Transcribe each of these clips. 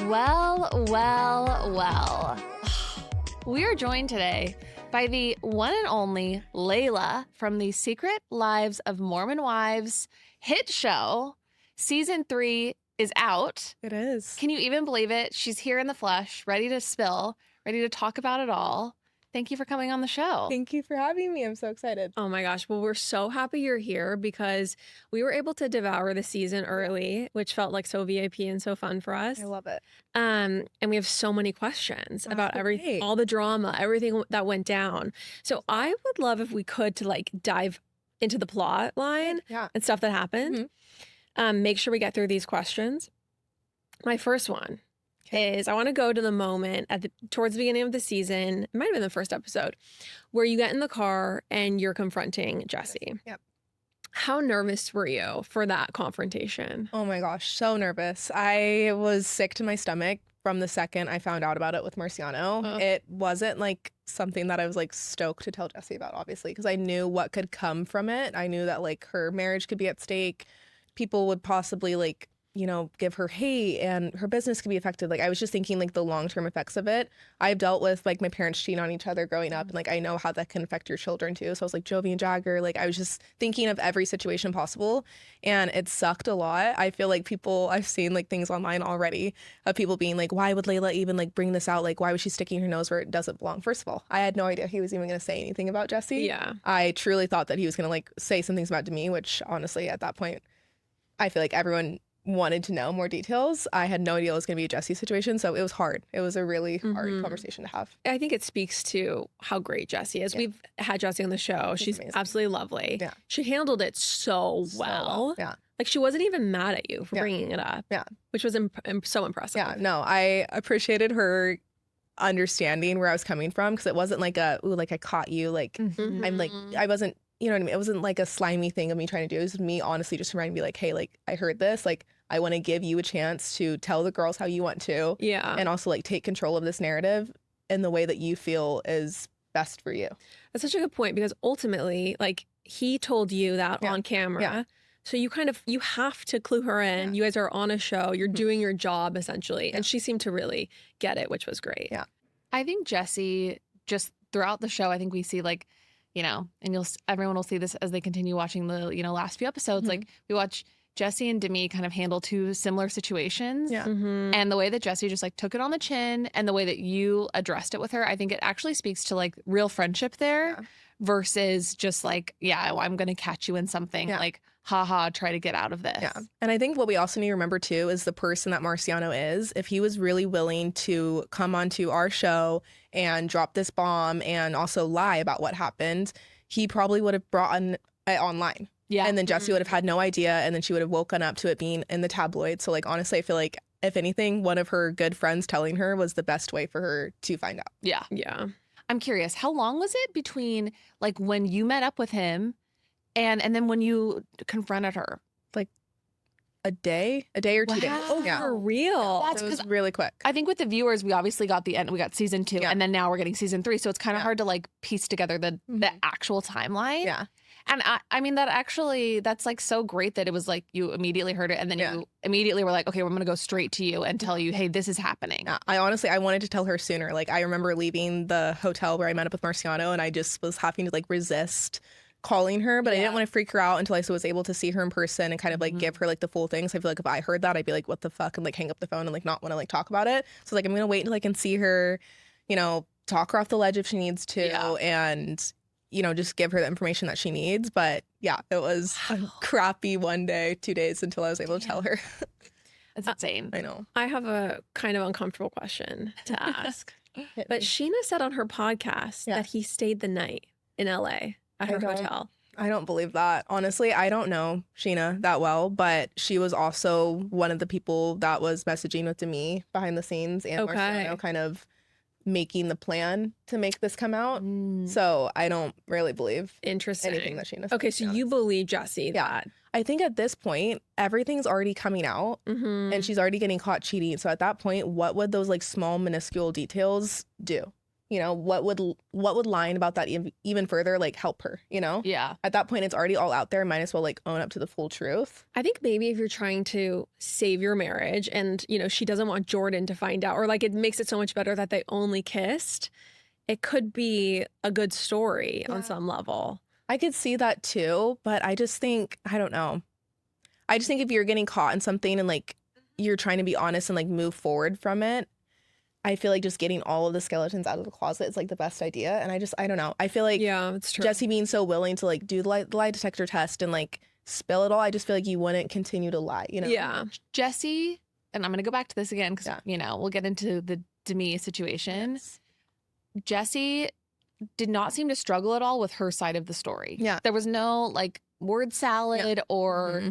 Well. We are joined today by the one and only Layla from the Secret Lives of Mormon Wives hit show. Season 3 is out. It is. Can you even believe it? She's here in the flesh, ready to spill, ready to talk about it all. Thank you for coming on the show. Thank you for having me. I'm so excited. Oh my gosh. Well, we're so happy you're here because we were able to devour the season early, which felt like so VIP and so fun for us. I love it. And we have so many questions about everything, all the drama, everything that went down. So I would love if we could to like dive into the plot line and stuff that happened. Make sure we get through these questions. My first one is I want to go to the moment towards the beginning of the season, it might have been the first episode, where you get in the car and you're confronting Jessie. Yep. How nervous were you for that confrontation? Oh my gosh, so nervous. I was sick to my stomach from the second I found out about it with Marciano. It wasn't like something that I was like stoked to tell Jessie about, obviously, because I knew what could come from it. I knew that like her marriage could be at stake. People would possibly like, you know, give her hate and her business could be affected. Like I was just thinking like the long-term effects of it. I've dealt with like my parents cheating on each other growing up and like I know how that can affect your children too. So I was like Jovi and Jagger, like I was just thinking of every situation possible and it sucked a lot. I feel like I've seen like things online already of people being like, why would Layla even like bring this out? Like why was she sticking her nose where it doesn't belong? First of all, I had no idea he was even going to say anything about Jessie. Yeah. I truly thought that he was going to like say some things about Demi, which honestly at that point, I feel like everyone wanted to know more details. I had no idea it was going to be a Jessie situation, so it was hard. It was a really hard conversation to have. I think it speaks to how great Jessie is. We've had Jessie on the show. She's absolutely lovely. Yeah. She handled it so well. Yeah. Like she wasn't even mad at you for bringing it up. Yeah. Which was so impressive. Yeah, no, I appreciated her understanding where I was coming from because it wasn't like like I caught you, like I'm like, I wasn't, you know what I mean? It wasn't like a slimy thing of me trying to do. It was me honestly just trying to be like, hey, like I heard this, like I want to give you a chance to tell the girls how you want to. Yeah. And also like take control of this narrative in the way that you feel is best for you. That's such a good point because ultimately, like he told you that on camera. Yeah. So you have to clue her in. You guys are on a show. You're doing your job essentially. And she seemed to really get it, which was great. Yeah. I think Jessie, just throughout the show, I think we see like, you know, and everyone will see this as they continue watching the, you know, last few episodes. Like we watch Jessie and Demi kind of handle two similar situations. Yeah. And the way that Jessie just like took it on the chin and the way that you addressed it with her, I think it actually speaks to like real friendship there versus just like, I'm going to catch you in something like, haha, try to get out of this. Yeah. And I think what we also need to remember too is the person that Marciano is. If he was really willing to come onto our show and drop this bomb and also lie about what happened, he probably would have brought it online. Yeah. And then Jessie would have had no idea and then she would have woken up to it being in the tabloid. So like honestly, I feel like if anything, one of her good friends telling her was the best way for her to find out. Yeah. Yeah. I'm curious, how long was it between like when you met up with him and then when you confronted her? Like a day or 2 days. Oh, for real? That's it was really quick. I think with the viewers, we obviously got the end. We got season 2 and then now we're getting season 3. So it's kind of hard to like piece together the actual timeline. Yeah. And I mean, that's like so great that it was like you immediately heard it and then you immediately were like, okay, I'm going to go straight to you and tell you, hey, this is happening. Yeah, I wanted to tell her sooner. Like I remember leaving the hotel where I met up with Marciano and I just was having to like resist calling her, but I didn't want to freak her out until I was able to see her in person and kind of like give her like the full thing. So I feel like if I heard that, I'd be like, what the fuck? And like hang up the phone and like not want to like talk about it. So like I'm going to wait until I can see her, you know, talk her off the ledge if she needs to and you know, just give her the information that she needs. But yeah, it was a crappy 1 day, 2 days until I was able to tell her. That's insane. I know. I have a kind of uncomfortable question to ask. But Sheena said on her podcast that he stayed the night in LA at her hotel. I don't believe that. Honestly, I don't know Sheena that well, but she was also one of the people that was messaging with Demi behind the scenes and Marciano kind of making the plan to make this come out. So I don't really believe anything that Sheena said. Okay, so you believe Jessie that. I think at this point, everything's already coming out and she's already getting caught cheating. So at that point, what would those like small minuscule details do? you know, what would lying about that even further like help her, you know? Yeah. At that point, it's already all out there. Might as well like own up to the full truth. I think maybe if you're trying to save your marriage and, you know, she doesn't want Jordan to find out, or like it makes it so much better that they only kissed, it could be a good story on some level. I could see that too, but I just think, I don't know. I just think if you're getting caught in something and like you're trying to be honest and like move forward from it, I feel like just getting all of the skeletons out of the closet is like the best idea. And I don't know. I feel like it's true. Jessie being so willing to like do the lie detector test and like spill it all, I just feel like you wouldn't continue to lie, you know? Yeah. Jessie, and I'm going to go back to this again because, you know, we'll get into the Demi situation. Yes. Jessie did not seem to struggle at all with her side of the story. Yeah. There was no like word salad or...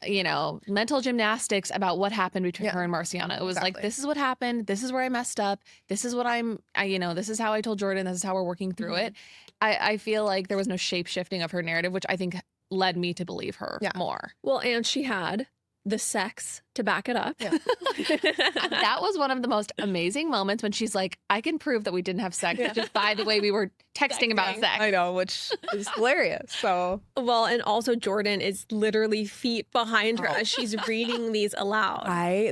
you know, mental gymnastics about what happened between her and Marciano. It was like, this is what happened. This is where I messed up. This is what you know, this is how I told Jordan. This is how we're working through it. I feel like there was no shape shifting of her narrative, which I think led me to believe her more. Well, and she had the sex to back it up. Yeah. That was one of the most amazing moments when she's like, I can prove that we didn't have sex just by the way we were texting about sex. I know, which is hilarious. So well, and also Jordan is literally feet behind her as she's reading these aloud.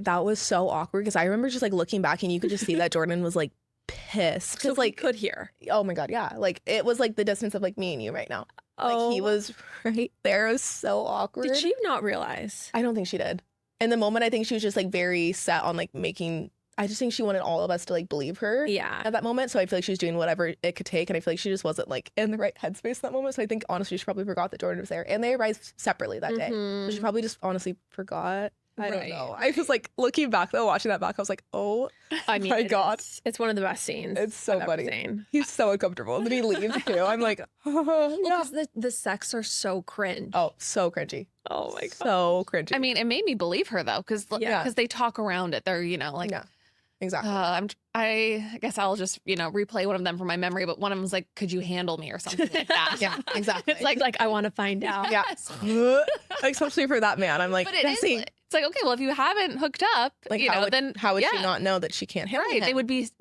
That was so awkward because I remember just like looking back and you could just see that Jordan was like pissed because So like could hear. Oh my god, yeah, like it was like the distance of like me and you right now. Like he was right there. It was so awkward. Did she not realize? I don't think she did. In the moment, I think she was just like very set on like making. I just think she wanted all of us to like believe her. Yeah. At that moment, so I feel like she was doing whatever it could take, and I feel like she just wasn't like in the right headspace at that moment. So I think honestly, she probably forgot that Jordan was there, and they arrived separately that day. So she probably just honestly forgot. I don't know. I was like looking back though, watching that back, I was like, oh, I mean, my god, it's one of the best scenes. it's so I've funny. ever seen. He's so uncomfortable, and then he leaves too. I'm like, oh, yeah. Because the sex are so cringe. Oh, so cringy. Oh my god, so cringy. I mean, it made me believe her though, because they talk around it. They're, you know, like, exactly. I guess I'll just, you know, replay one of them from my memory, but one of them was like, could you handle me or something like that? Yeah, exactly. It's like I want to find out. Yeah. Especially for that man. I'm like, but it's like, okay, well, if you haven't hooked up, like, you know, then how would she not know that she can't handle him?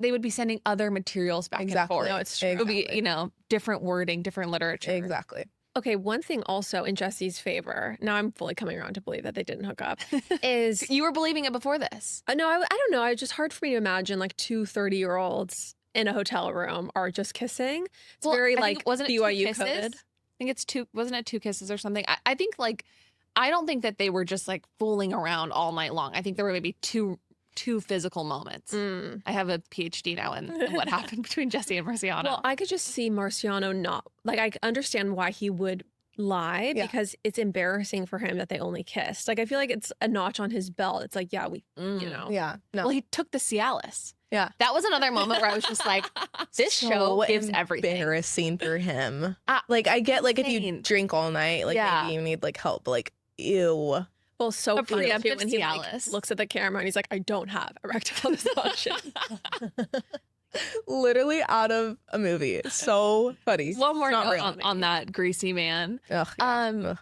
They would be sending other materials back and forth. No, it's true. It would be, you know, different wording, different literature. Exactly. Okay, one thing also in Jessie's favor, now I'm fully coming around to believe that they didn't hook up, is... You were believing it before this. No, I don't know. It's just hard for me to imagine like two 30-year-olds in a hotel room are just kissing. It's very like wasn't it BYU two coded. I think it's wasn't it two kisses or something? I think like, I don't think that they were just like fooling around all night long. I think there were maybe two physical moments. I have a PhD now in what happened between Jessie and Marciano. Well, I could just see Marciano not, like, I understand why he would lie because it's embarrassing for him that they only kissed. Like, I feel like it's a notch on his belt. It's like, yeah, you know. Yeah. No. Well, he took the Cialis. Yeah. That was another moment where I was just like, this show gives everything. Embarrassing for him. Like, I get, like, if you drink all night, like, maybe you need, like, help. But, like, ew. Well, so funny too when he like, looks at the camera and he's like, I don't have erectile dysfunction. Literally out of a movie. So funny. One more note on that greasy man. Ugh, yeah.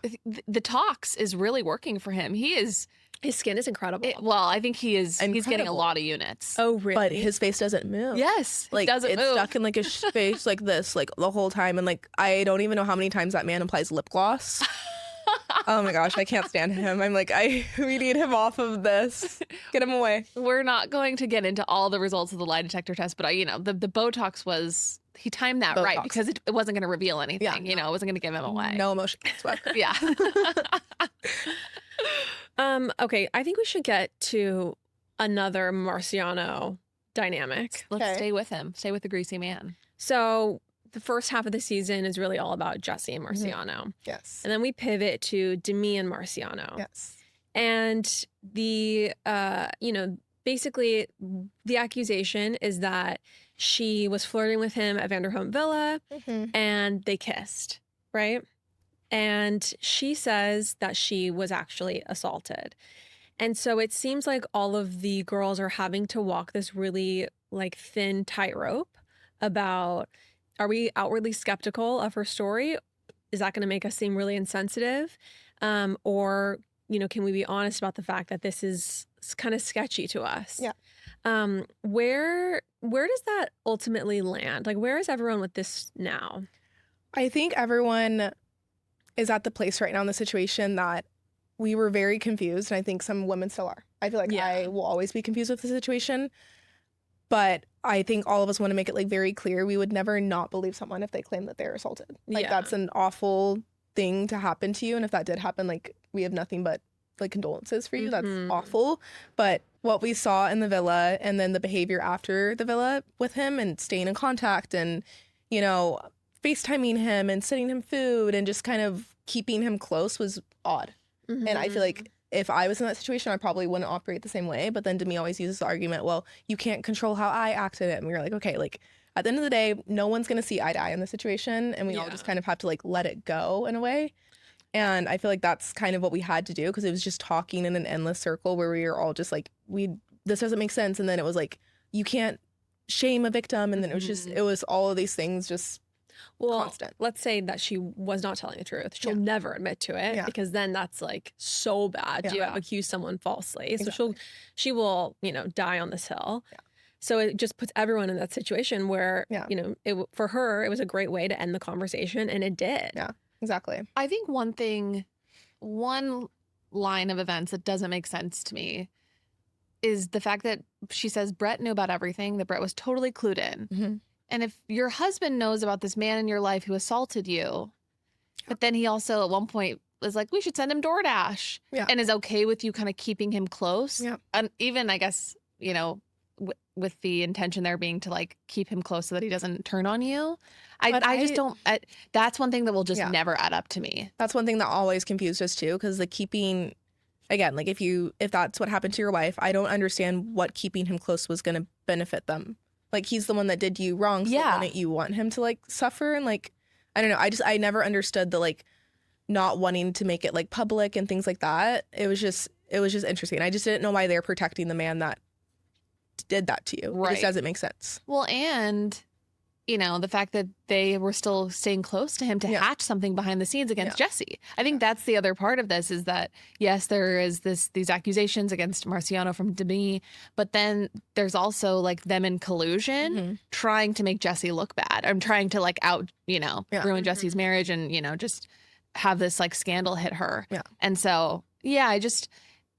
The tox is really working for him. His skin is incredible. I think he's getting a lot of units. Oh, really? But his face doesn't move. Yes, like it's move. Stuck in like his face like this, like the whole time, and like I don't even know how many times that man applies lip gloss. Oh my gosh, I can't stand him. I'm like, we need him off of this. Get him away. We're not going to get into all the results of the lie detector test, but the Botox was, he timed that right because it wasn't going to reveal anything. Yeah, you know, it wasn't going to give him away. No emotion whatsoever. Yeah. Okay, I think we should get to another Marciano dynamic. Let's stay with him. Stay with the greasy man. So the first half of the season is really all about Jessie and Marciano. Yes. And then we pivot to Demi and Marciano. Yes. And the, basically the accusation is that she was flirting with him at Vanderhome Villa and they kissed, right? And she says that she was actually assaulted. And so it seems like all of the girls are having to walk this really like thin tightrope about, are we outwardly skeptical of her story? Is that going to make us seem really insensitive? Or, you know, can we be honest about the fact that this is kind of sketchy to us? Yeah. Where does that ultimately land? Like, where is everyone with this now? I think everyone is at the place right now in the situation that we were very confused, and I think some women still are. I feel like I will always be confused with the situation, but I think all of us want to make it like very clear we would never not believe someone if they claim that they're assaulted. Like that's an awful thing to happen to you, and if that did happen, like we have nothing but like condolences for you. That's awful. But what we saw in the villa and then the behavior after the villa with him and staying in contact and, you know, FaceTiming him and sending him food and just kind of keeping him close was odd. And I feel like if I was in that situation, I probably wouldn't operate the same way. But then Demi always uses the argument, well, you can't control how I acted it. And we were like, okay, like at the end of the day, no one's going to see eye to eye in the situation. And we all just kind of have to like let it go in a way. And I feel like that's kind of what we had to do because it was just talking in an endless circle where we were all just like, this doesn't make sense. And then it was like, you can't shame a victim. And then it was all of these things just constant. Let's say that she was not telling the truth. She'll never admit to it because then that's like so bad to accuse someone falsely. Exactly. So she will, you know, die on this hill. Yeah. So it just puts everyone in that situation where, you know, for her, it was a great way to end the conversation, and it did. Yeah, exactly. I think one line of events that doesn't make sense to me is the fact that she says Brett knew about everything, that Brett was totally clued in. And if your husband knows about this man in your life who assaulted you, but then he also at one point was like, we should send him DoorDash and is okay with you kind of keeping him close. And even, I guess, you know, with the intention there being to like keep him close so that he doesn't turn on you. I just don't, that's one thing that will just never add up to me. That's one thing that always confused us too. Cause the keeping, again, like if that's what happened to your wife, I don't understand what keeping him close was going to benefit them. Like he's the one that did you wrong. So wouldn't you want him to like suffer? And like, I don't know. I never understood the like not wanting to make it like public and things like that. It was just interesting. I just didn't know why they're protecting the man that did that to you. Right. It just doesn't make sense. Well, and you know, the fact that they were still staying close to him to hatch something behind the scenes against Jessie. I think that's the other part of this is that, yes, there is these accusations against Marciano from Demi, but then there's also like them in collusion trying to make Jessie look bad. I'm trying to like ruin Jessie's marriage and, you know, just have this like scandal hit her. Yeah. And so,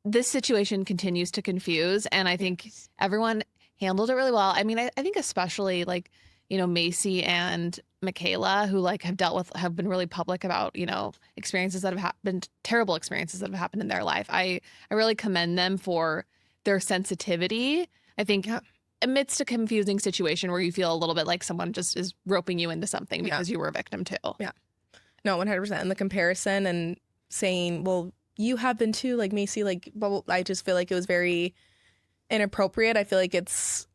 this situation continues to confuse. And I think everyone handled it really well. I mean, I think especially like, you know, Macy and Michaela, who like have been really public about, you know, experiences that have happened, terrible experiences that have happened in their life. I really commend them for their sensitivity. I think amidst a confusing situation where you feel a little bit like someone just is roping you into something because you were a victim too. Yeah. No, 100%. And the comparison and saying, well, you have been too, like Macy, like, I just feel like it was very inappropriate. I feel like it's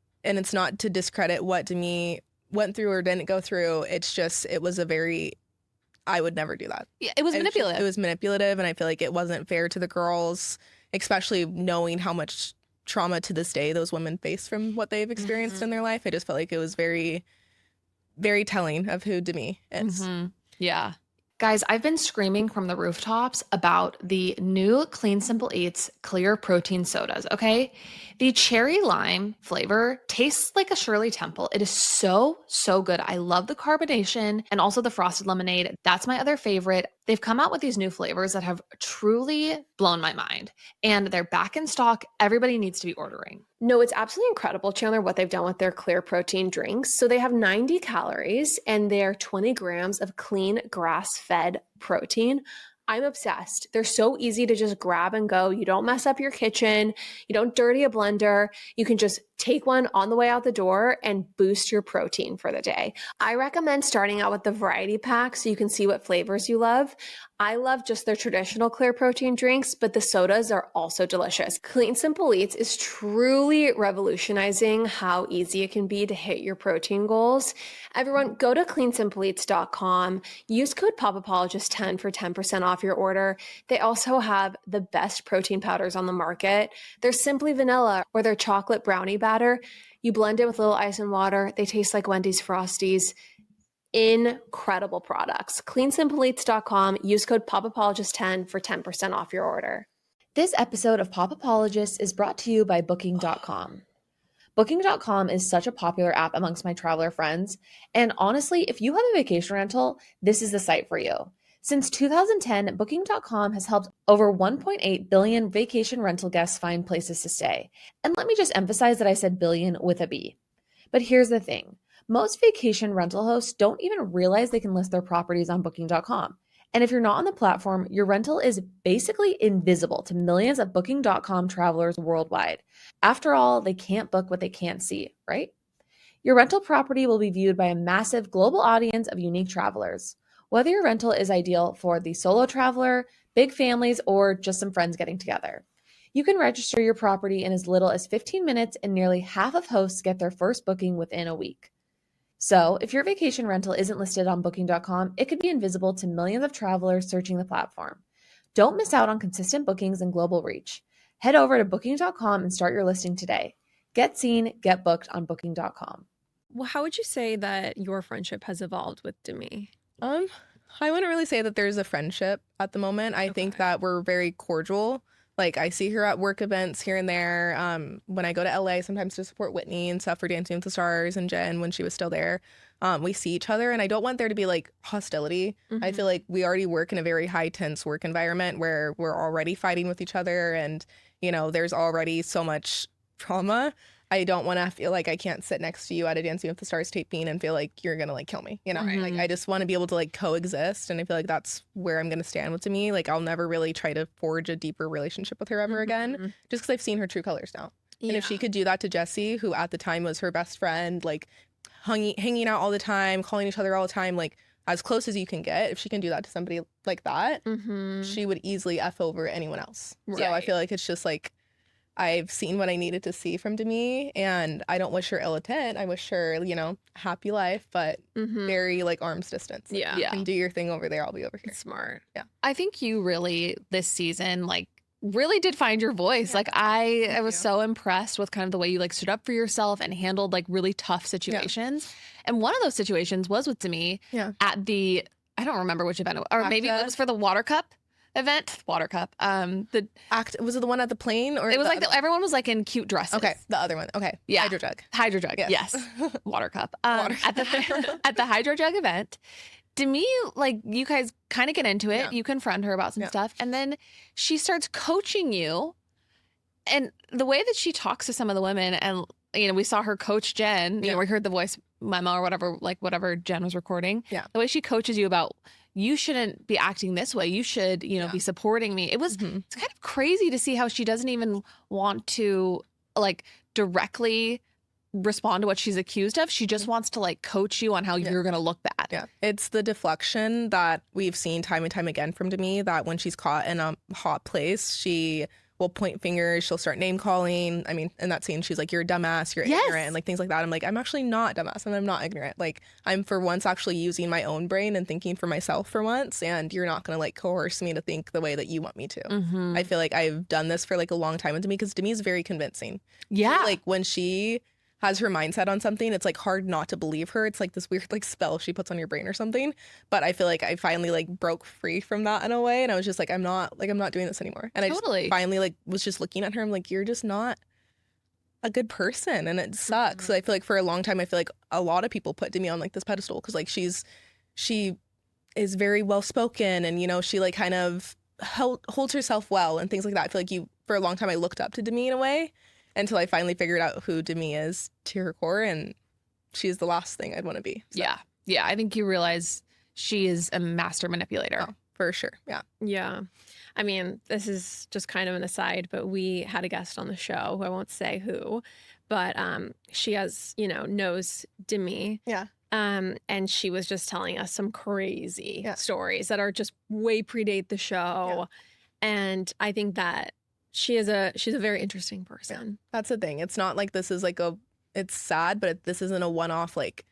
not to discredit what Demi went through or didn't go through. It's just, it was I would never do that. Yeah, it was manipulative. It was manipulative, and I feel like it wasn't fair to the girls, especially knowing how much trauma to this day those women face from what they've experienced in their life. I just felt like it was very, very telling of who Demi is. Yeah. Guys, I've been screaming from the rooftops about the new Clean Simple Eats clear protein sodas, okay? The cherry lime flavor tastes like a Shirley Temple. It is so, so good. I love the carbonation and also the frosted lemonade. That's my other favorite. They've come out with these new flavors that have truly blown my mind, and they're back in stock. Everybody needs to be ordering. No, it's absolutely incredible, Chandler, what they've done with their clear protein drinks. So they have 90 calories and they're 20 grams of clean grass-fed protein. I'm obsessed. They're so easy to just grab and go. You don't mess up your kitchen. You don't dirty a blender. You can just take one on the way out the door and boost your protein for the day. I recommend starting out with the variety pack so you can see what flavors you love. I love just their traditional clear protein drinks, but the sodas are also delicious. Clean Simple Eats is truly revolutionizing how easy it can be to hit your protein goals. Everyone, go to cleansimpleeats.com. Use code PopApologist10 for 10% off your order. They also have the best protein powders on the market. They're simply vanilla or their chocolate brownie batter. You blend it with a little ice and water. They taste like Wendy's Frosties. Incredible products. Cleansimpleeats.com. Use code PopApologist10 for 10% off your order. This episode of Pop Apologists is brought to you by Booking.com. Booking.com is such a popular app amongst my traveler friends. And honestly, if you have a vacation rental, this is the site for you. Since 2010, Booking.com has helped over 1.8 billion vacation rental guests find places to stay. And let me just emphasize that I said billion with a B. But here's the thing. Most vacation rental hosts don't even realize they can list their properties on Booking.com. And if you're not on the platform, your rental is basically invisible to millions of Booking.com travelers worldwide. After all, they can't book what they can't see, right? Your rental property will be viewed by a massive global audience of unique travelers. Whether your rental is ideal for the solo traveler, big families, or just some friends getting together. You can register your property in as little as 15 minutes, and nearly half of hosts get their first booking within a week. So, if your vacation rental isn't listed on Booking.com, it could be invisible to millions of travelers searching the platform. Don't miss out on consistent bookings and global reach. Head over to Booking.com and start your listing today. Get seen, get booked on Booking.com. Well, how would you say that your friendship has evolved with Demi? I wouldn't really say that there's a friendship at the moment. I think that we're very cordial. Like, I see her at work events here and there. When I go to LA, sometimes to support Whitney and stuff for Dancing with the Stars and Jen when she was still there, we see each other. And I don't want there to be like hostility. Mm-hmm. I feel like we already work in a very high tense work environment where we're already fighting with each other. And, you know, there's already so much trauma. I don't want to feel like I can't sit next to you at a Dancing with the Stars taping and feel like you're going to like kill me, you know? Mm-hmm. Like, I just want to be able to like coexist. And I feel like that's where I'm going to stand with Demi. Like, I'll never really try to forge a deeper relationship with her ever again, just because I've seen her true colors now. Yeah. And if she could do that to Jessie, who at the time was her best friend, like hanging out all the time, calling each other all the time, like as close as you can get, if she can do that to somebody like that, she would easily F over anyone else. Right. So I feel like it's just like, I've seen what I needed to see from Demi, and I don't wish her ill intent. I wish her, you know, happy life, but very like arm's distance. Like, Yeah. you can do your thing over there. I'll be over here. Smart. Yeah. I think you really, this season, like, really did find your voice. Yeah. Like, I was so impressed with kind of the way you like stood up for yourself and handled like really tough situations. Yeah. And one of those situations was with Demi at the, I don't remember which event, or maybe it was for the water cup event. Water cup. The act, was it the one at the plane, or it was like everyone was like in cute dresses. Okay, the other one. Okay, yeah, hydro jug. Yes. Water cup. At the hydro jug event, Demi, like, you guys kind of get into it. Yeah. You confront her about some stuff, and then she starts coaching you. And the way that she talks to some of the women, and you know, we saw her coach Jen. You know, we heard the voice memo or whatever, like whatever Jen was recording. Yeah, the way she coaches you about, you shouldn't be acting this way. You should, you know, be supporting me. It was it's kind of crazy to see how she doesn't even want to like directly respond to what she's accused of. She just wants to like coach you on how you're going to look bad. Yeah. It's the deflection that we've seen time and time again from Demi, that when she's caught in a hot place, she will point fingers, she'll start name calling. I mean, in that scene, she's like, you're a dumbass, you're ignorant, and like things like that. I'm like, I'm actually not dumbass and I'm not ignorant. Like, I'm for once actually using my own brain and thinking for myself for once, and you're not going to like coerce me to think the way that you want me to. I feel like I've done this for like a long time with Demi, because Demi's very convincing. Yeah. Like, when she has her mindset on something, it's like hard not to believe her. It's like this weird like spell she puts on your brain or something. But I feel like I finally like broke free from that in a way, and I was just like, I'm not doing this anymore. And I just finally like was just looking at her. I'm like, you're just not a good person, and it sucks. So I feel like for a long time, I feel like a lot of people put Demi on like this pedestal, because like she is very well spoken, and you know, she like kind of holds herself well and things like that. I feel like for a long time I looked up to Demi in a way, until I finally figured out who Demi is to her core, and she's the last thing I'd want to be. So. Yeah. I think you realize she is a master manipulator. Oh, for sure. Yeah. I mean, this is just kind of an aside, but we had a guest on the show who I won't say who, but she has, you know, knows Demi. Yeah. And she was just telling us some crazy stories that are just way predate the show. Yeah. And I think that she's a very interesting person. Yeah. That's the thing. It's not like this is like it's sad, but this isn't a one-off, like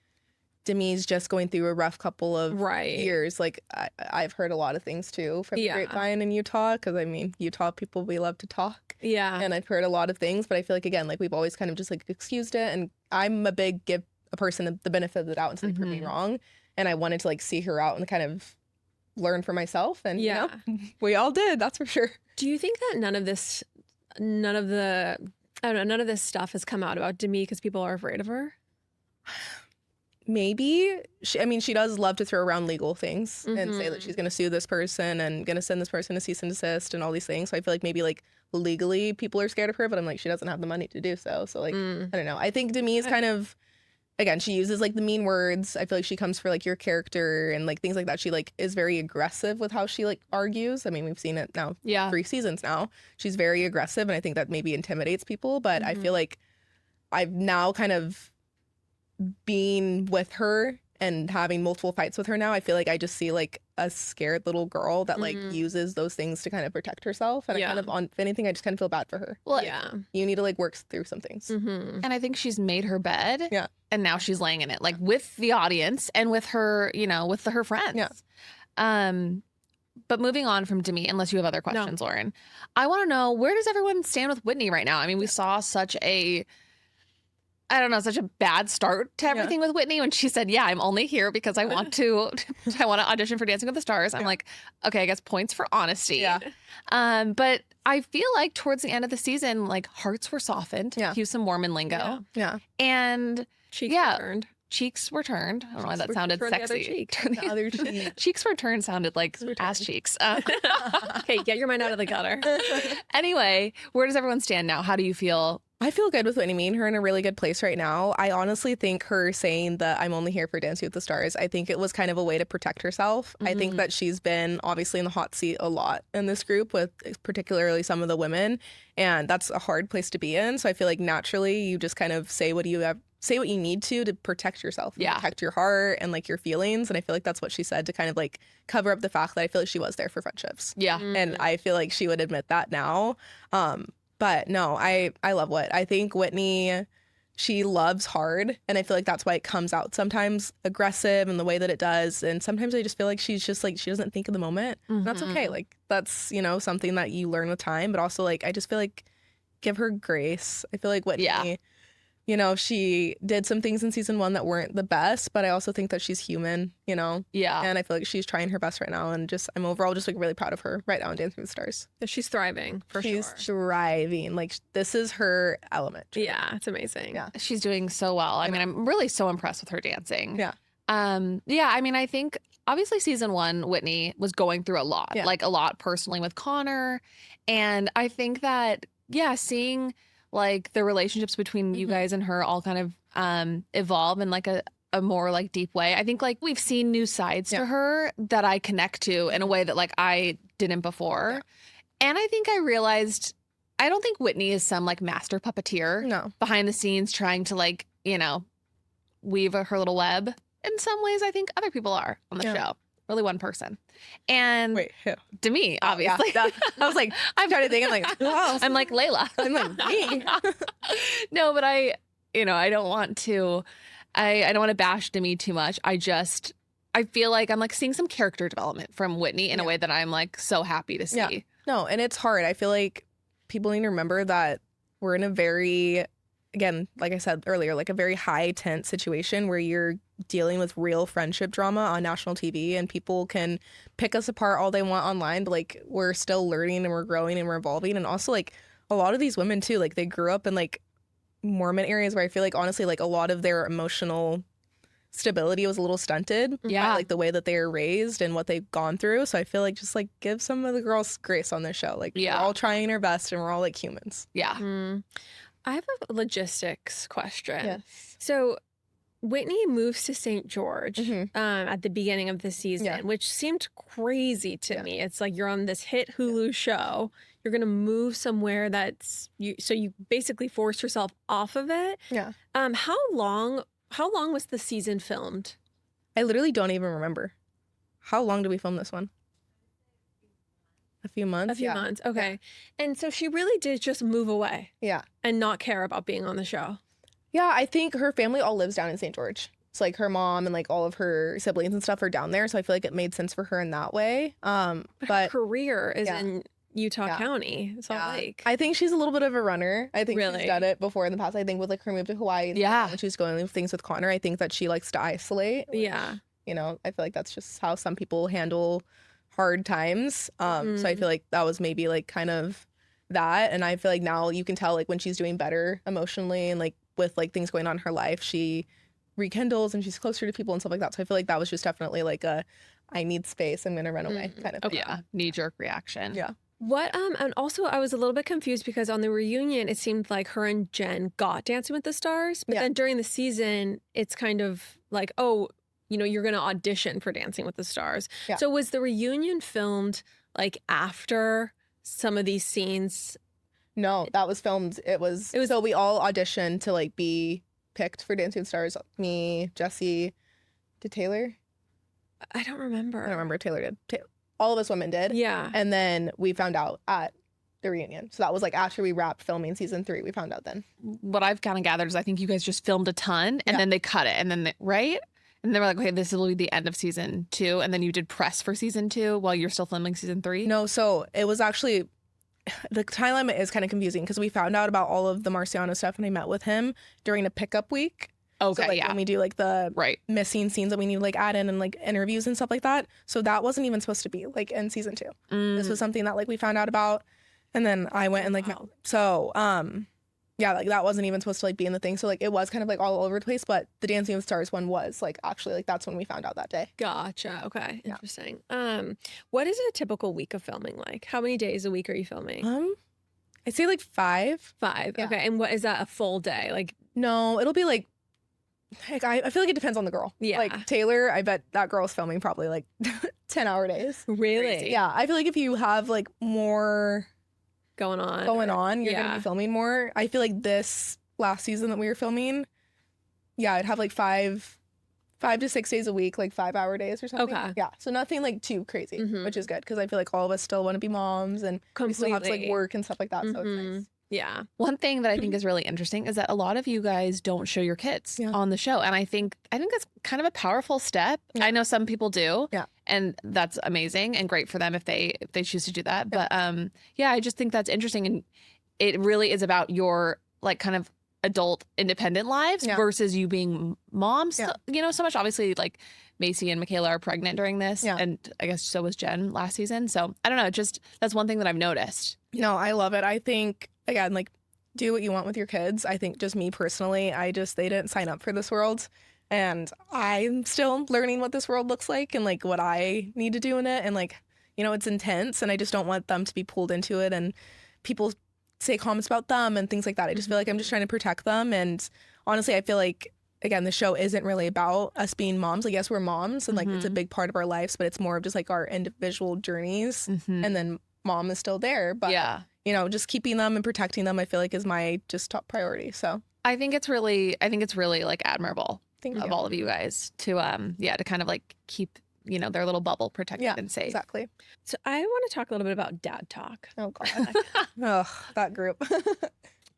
Demi's just going through a rough couple of years. Like I've heard a lot of things too from the grapevine in Utah, because I mean, Utah people, we love to talk. Yeah. And I've heard a lot of things, but I feel like, again, like we've always kind of just like excused it. And I'm a big give a person the benefit of the doubt and say prove me wrong. And I wanted to like see her out and kind of learn for myself, and you know, we all did, that's for sure. Do you think that none of the I don't know. None of this stuff has come out about Demi because people are afraid of her. Maybe. She does love to throw around legal things and say that she's going to sue this person and going to send this person a cease and desist and all these things. So I feel like maybe like legally people are scared of her, but I'm like, she doesn't have the money to do so. So like, I don't know. I think Demi is kind of, again, she uses like the mean words. I feel like she comes for like your character and like things like that. She like is very aggressive with how she like argues. I mean, we've seen it now 3 seasons now. She's very aggressive, and I think that maybe intimidates people. But I feel like I've now kind of being with her and having multiple fights with her now, I feel like I just see like a scared little girl that like uses those things to kind of protect herself. And I kind of, if anything, I just kind of feel bad for her. Well, you need to like work through some things. And I think she's made her bed. Yeah. And now she's laying in it, like with the audience and with her, you know, with her friends. Yeah. But moving on from Demi, unless you have other questions, Lauren, I want to know, where does everyone stand with Whitney right now? I mean, we saw such a bad start to everything with Whitney when she said, yeah, I'm only here because I want to audition for Dancing with the Stars. I'm like, okay, I guess points for honesty. Yeah. But I feel like towards the end of the season, like hearts were softened. Yeah. Use some Mormon lingo. Yeah. And Cheeks were turned. Cheeks were turned. I don't know why that sounded Turn sexy. The other cheek. Cheeks were turned sounded like ass cheeks. Okay, get your mind out of the gutter. Anyway, where does everyone stand now? How do you feel? I feel good with Whitney. Me and her in a really good place right now. I honestly think her saying that I'm only here for Dancing with the Stars, I think it was kind of a way to protect herself. I think that she's been obviously in the hot seat a lot in this group with particularly some of the women. And that's a hard place to be in. So I feel like naturally you just kind of say what you need to protect yourself, protect your heart and like your feelings. And I feel like that's what she said to kind of like cover up the fact that I feel like she was there for friendships. Yeah. And I feel like she would admit that now. But no, I love what I think Whitney, she loves hard. And I feel like that's why it comes out sometimes aggressive in the way that it does. And sometimes I just feel like she's just like, she doesn't think of the moment. And that's okay. Like that's, you know, something that you learn with time. But also like, I just feel like give her grace. I feel like Whitney, you know, she did some things in season 1 that weren't the best, but I also think that she's human, you know? Yeah. And I feel like she's trying her best right now. And just, I'm overall just like really proud of her right now in Dancing with the Stars. She's thriving, for sure. She's thriving. Like, this is her element. Yeah, it's amazing. Yeah. She's doing so well. I mean, I'm really so impressed with her dancing. Yeah. Yeah, I mean, I think obviously season 1, Whitney was going through a lot, like a lot personally with Connor. And I think that, seeing like the relationships between you guys and her all kind of evolve in like a more like deep way. I think like we've seen new sides to her that I connect to in a way that like I didn't before. And I think I realized I don't think Whitney is some like master puppeteer behind the scenes trying to like, you know, weave her little web. In some ways, I think other people are on the show. Really one person. And wait, who? Demi, obviously. I was like, I'm trying to think. I'm like, who else? I'm like Layla. I'm like, me. No, but I don't want to bash Demi too much. I feel like I'm like seeing some character development from Whitney in a way that I'm like so happy to see. Yeah. No, and it's hard. I feel like people need to remember that we're in a very, again, like I said earlier, like a very high tense situation where you're dealing with real friendship drama on national TV, and people can pick us apart all they want online, but like we're still learning and we're growing and we're evolving. And also like a lot of these women too, like they grew up in like Mormon areas where I feel like honestly like a lot of their emotional stability was a little stunted by like the way that they were raised and what they've gone through. So I feel like just like give some of the girls grace on this show. Like we're all trying our best and we're all like humans. I have a logistics question. Yes. So Whitney moves to St. George at the beginning of the season, which seemed crazy to me. It's like you're on this hit Hulu show. You're going to move somewhere that's you. So you basically forced yourself off of it. Yeah. How long was the season filmed? I literally don't even remember. How long did we film this one? A few months? A few months. Okay. Yeah. And so she really did just move away. Yeah. And not care about being on the show. Yeah, I think her family all lives down in St. George. It's like her mom and like all of her siblings and stuff are down there. So I feel like it made sense for her in that way. But her career is in Utah County, Salt Lake. I think she's a little bit of a runner. I think she's done it before in the past. I think with like her move to Hawaii. When she was going with things with Connor, I think that she likes to isolate. Yeah. You know, I feel like that's just how some people handle hard times. So I feel like that was maybe like kind of that. And I feel like now you can tell like when she's doing better emotionally and like with like things going on in her life, she rekindles and she's closer to people and stuff like that. So I feel like that was just definitely like a I need space, I'm gonna run away kind of thing. Yeah, knee-jerk reaction. Yeah. What and also I was a little bit confused because on the reunion it seemed like her and Jen got Dancing with the Stars, but then during the season it's kind of like, oh, you know, you're gonna audition for Dancing with the Stars. Yeah. So was the reunion filmed like after some of these scenes? No, that was filmed. It was so we all auditioned to like be picked for Dancing with the Stars. Me, Jessie, did Taylor? I don't remember. I don't remember if Taylor did. All of us women did. Yeah. And then we found out at the reunion. So that was like after we wrapped filming season 3, we found out then. What I've kind of gathered is I think you guys just filmed a ton and then they cut it and then right? And they were like, okay, this will be the end of season 2. And then you did press for season 2 while you're still filming season 3? No, so it was actually, the timeline is kind of confusing because we found out about all of the Marciano stuff and I met with him during a pickup week. Okay, so, like, when we do like the missing scenes that we need to like add in and like interviews and stuff like that. So that wasn't even supposed to be like in season 2. This was something that like we found out about. And then I went and like, so yeah, like that wasn't even supposed to like be in the thing. So like it was kind of like all over the place. But the Dancing with the Stars one was like actually like that's when we found out that day. Gotcha. Okay. Interesting. What is a typical week of filming like? How many days a week are you filming? I'd say like 5. 5. Yeah. Okay. And what is that, a full day? Like, no, it'll be like I feel like it depends on the girl. Yeah. Like Taylor, I bet that girl's filming probably like 10-hour days. Really? Crazy. Yeah. I feel like if you have like more going on, you're going to be filming more. I feel like this last season that we were filming, I'd have like 5 to 6 days a week, like 5-hour days or something. Okay. Yeah. So nothing like too crazy, which is good because I feel like all of us still want to be moms and we still have to like work and stuff like that. So it's nice. Yeah. One thing that I think is really interesting is that a lot of you guys don't show your kids on the show. And I think that's kind of a powerful step. Yeah. I know some people do. Yeah. And that's amazing and great for them if they choose to do that. Yeah. But I just think that's interesting. And it really is about your like kind of adult independent lives versus you being moms. Yeah. You know, so much obviously like Macy and Michaela are pregnant during this. Yeah. And I guess so was Jen last season. So I don't know, just that's one thing that I've noticed. No, I love it. I think, again, like do what you want with your kids. I think just me personally, they didn't sign up for this world. And I'm still learning what this world looks like and like what I need to do in it. And like, you know, it's intense and I just don't want them to be pulled into it and people say comments about them and things like that. I just feel like I'm just trying to protect them. And honestly, I feel like, again, the show isn't really about us being moms. Like, yes, we're moms and like it's a big part of our lives, but it's more of just like our individual journeys. And then mom is still there. But, you know, just keeping them and protecting them, I feel like is my just top priority. So I think it's really like admirable of all of you guys to to kind of like keep, you know, their little bubble protected and safe. Exactly. So I want to talk a little bit about dad talk. Oh God. Oh, that group.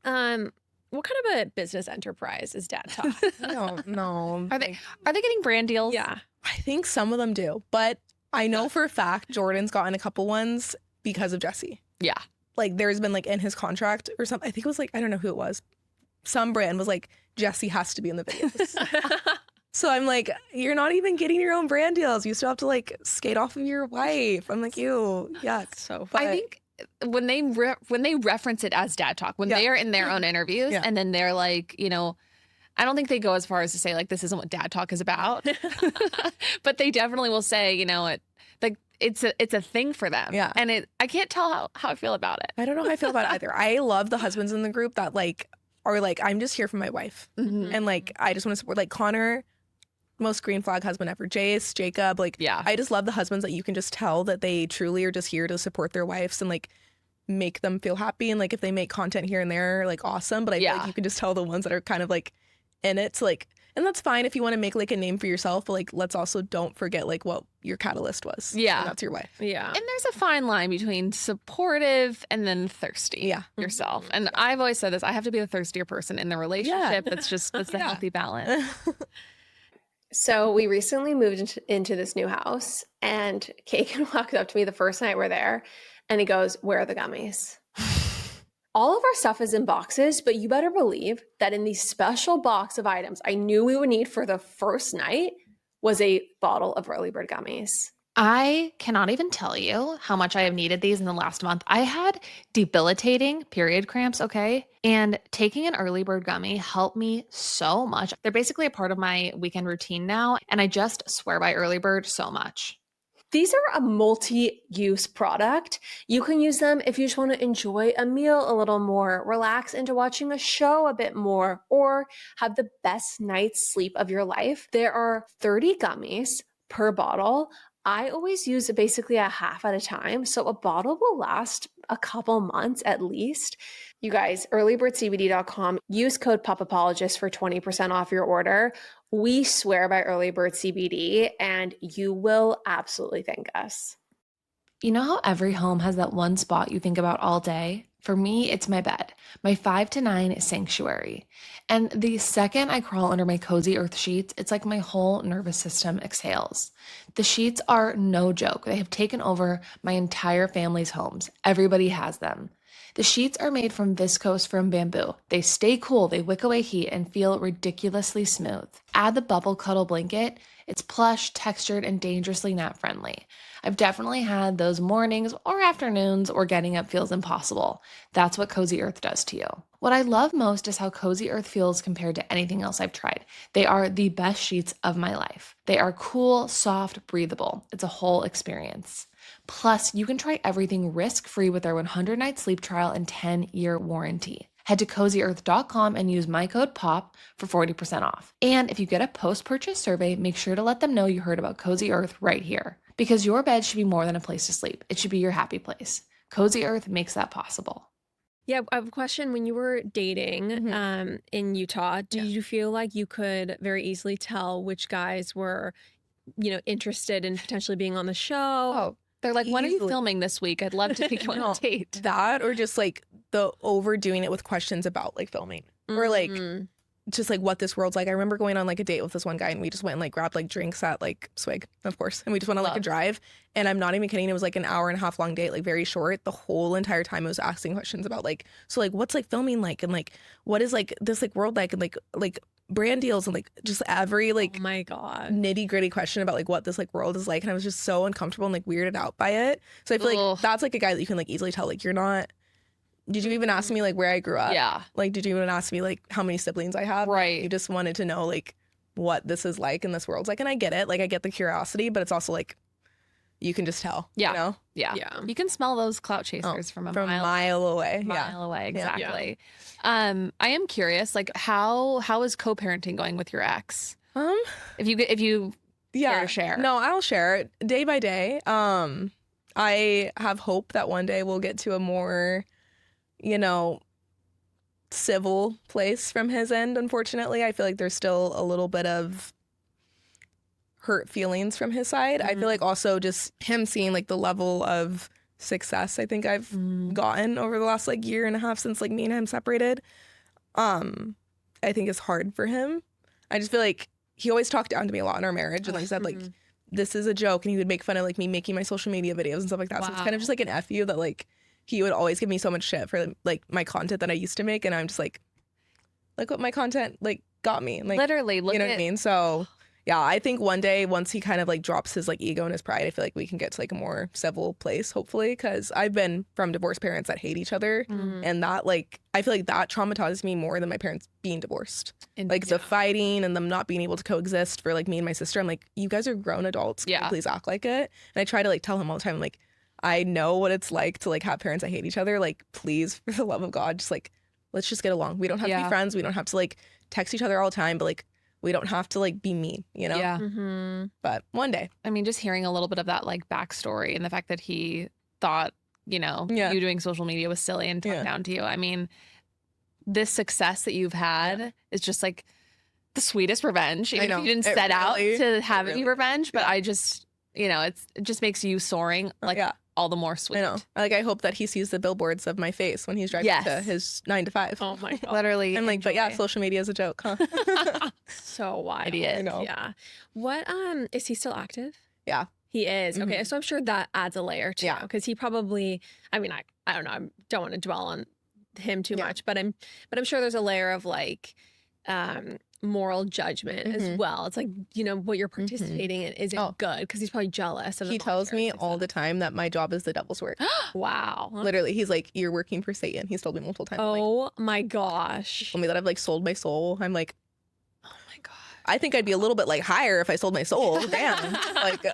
What kind of a business enterprise is dad talk? I don't know. Are they getting brand deals? Yeah. I think some of them do, but I know for a fact Jordan's gotten a couple ones because of Jessie. Yeah. Like there's been like in his contract or something. I think it was like, I don't know who it was. Some brand was like, Jessie has to be in the videos. So I'm like, you're not even getting your own brand deals. You still have to like skate off of your wife. I'm like, ew, yuck. So I think when they reference it as dad talk, when they are in their own interviews and then they're like, you know, I don't think they go as far as to say like, this isn't what dad talk is about, but they definitely will say, you know, it's a thing for them. Yeah. And I can't tell how I feel about it. I don't know how I feel about it either. I love the husbands in the group that like are like, I'm just here for my wife. And like, I just want to support like Connor, most green flag husband ever. Jace, Jacob, like, I just love the husbands that you can just tell that they truly are just here to support their wives and like make them feel happy. And like, if they make content here and there, like awesome. But I feel like you can just tell the ones that are kind of like in it to like, and that's fine if you want to make like a name for yourself, but like, let's also don't forget like what your catalyst was. Yeah. And that's your wife. Yeah. And there's a fine line between supportive and then thirsty yourself. And I've always said this, I have to be the thirstier person in the relationship. That's the healthy balance. So we recently moved into this new house and Kagan walked up to me the first night we're there and he goes, "Where are the gummies?" All of our stuff is in boxes, but you better believe that in the special box of items I knew we would need for the first night was a bottle of early bird gummies. I cannot even tell you how much I have needed these in the last month. I had debilitating period cramps, okay? And taking an early bird gummy helped me so much. They're basically a part of my weekend routine now, and I just swear by early bird so much. These are a multi-use product. You can use them if you just want to enjoy a meal a little more, relax into watching a show a bit more, or have the best night's sleep of your life. There are 30 gummies per bottle. I always use basically a half at a time, so a bottle will last a couple months at least. You guys, earlybirdcbd.com, use code Pop Apologists for 20% off your order. We swear by Early Bird CBD, and you will absolutely thank us. You know how every home has that one spot you think about all day? For me, it's my bed, my 5 to 9 sanctuary. And the second I crawl under my cozy earth sheets, it's like my whole nervous system exhales. The sheets are no joke. They have taken over my entire family's homes. Everybody has them. The sheets are made from viscose from bamboo. They stay cool, they wick away heat, and feel ridiculously smooth. Add the bubble cuddle blanket. It's plush, textured, and dangerously nap friendly. I've definitely had those mornings or afternoons where getting up feels impossible. That's what Cozy Earth does to you. What I love most is how Cozy Earth feels compared to anything else I've tried. They are the best sheets of my life. They are cool, soft, breathable. It's a whole experience. Plus, you can try everything risk-free with their 100-night sleep trial and 10-year warranty. Head to CozyEarth.com and use my code POP for 40% off. And if you get a post-purchase survey, make sure to let them know you heard about Cozy Earth right here. Because your bed should be more than a place to sleep. It should be your happy place. Cozy Earth makes that possible. Yeah, I have a question. When you were dating in Utah, did you feel like you could very easily tell which guys were, interested in potentially being on the show? Oh, they're like, when are you filming this week? I'd love to take you on a date. That or just like the overdoing it with questions about like filming or like just like what this world's like. I remember going on like a date with this one guy and we just went and like grabbed like drinks at like Swig, of course. And we just went on like a drive. And I'm not even kidding. It was like an hour and a half long date, like very short. The whole entire time I was asking questions about like, so like what's like filming like and like what is like this like world like and like brand deals and like just every like oh my God nitty gritty question about like what this like world is like. And I was just so uncomfortable and like weirded out by it. So I feel like that's like a guy that you can like easily tell like you're not. Did you even ask me like where I grew up? Yeah. Like, did you even ask me like how many siblings I have? Right. You just wanted to know like what this is like and this world's like. And I get it. Like I get the curiosity, but it's also like you can just tell. Yeah. You know? Yeah. You can smell those clout chasers from a mile away. Mile away, exactly. Yeah. I am curious, like how is co-parenting going with your ex? If you care to share. No, I'll share it day by day. I have hope that one day we'll get to a more civil place from his end. Unfortunately, I feel like there's still a little bit of hurt feelings from his side. I feel like also just him seeing like the level of success I think I've gotten over the last like year and a half since like me and him separated. I think it's hard for him. I just feel like he always talked down to me a lot in our marriage and like said like this is a joke, and he would make fun of like me making my social media videos and stuff like that. Wow. So it's kind of just like an F you that like he would always give me so much shit for like my content that I used to make, and I'm just like, look what my content like got me. Like literally, look, you know what I mean? So yeah, I think one day once he kind of like drops his like ego and his pride, I feel like we can get to like a more civil place, hopefully. Because I've been from divorced parents that hate each other, and that like I feel like that traumatized me more than my parents being divorced. Like the fighting and them not being able to coexist for like me and my sister. I'm like, you guys are grown adults. Can you please act like it? And I try to like tell him all the time, like, I know what it's like to like have parents that hate each other. Like, please, for the love of God, just like let's just get along. We don't have to be friends. We don't have to like text each other all the time, but like we don't have to like be mean, you know? Yeah. But one day. I mean, just hearing a little bit of that like backstory and the fact that he thought, you doing social media was silly and talked down to you. I mean, this success that you've had is just like the sweetest revenge. Even if you didn't set out to have it be revenge, but I just, it just makes you soaring like all the more sweet. I know. Like, I hope that he sees the billboards of my face when he's driving to his 9 to 5. Oh my God. Literally. I'm like, but yeah, social media is a joke, huh? So wild. Idiot. I know. Yeah. What, is he still active? Yeah. He is. Okay. So I'm sure that adds a layer too. Yeah. Because he probably, I mean, I don't know. I don't want to dwell on him too much, but I'm sure there's a layer of like, moral judgment as well. It's like, you know, what you're participating in isn't good because he's probably jealous of the He tells me all the time that my job is the devil's work. Wow. Literally, he's like, you're working for Satan. He's told me multiple times. Oh my gosh. Told me that I've like sold my soul. I'm like, oh my God. I think I'd be a little bit like higher if I sold my soul. Damn. Like,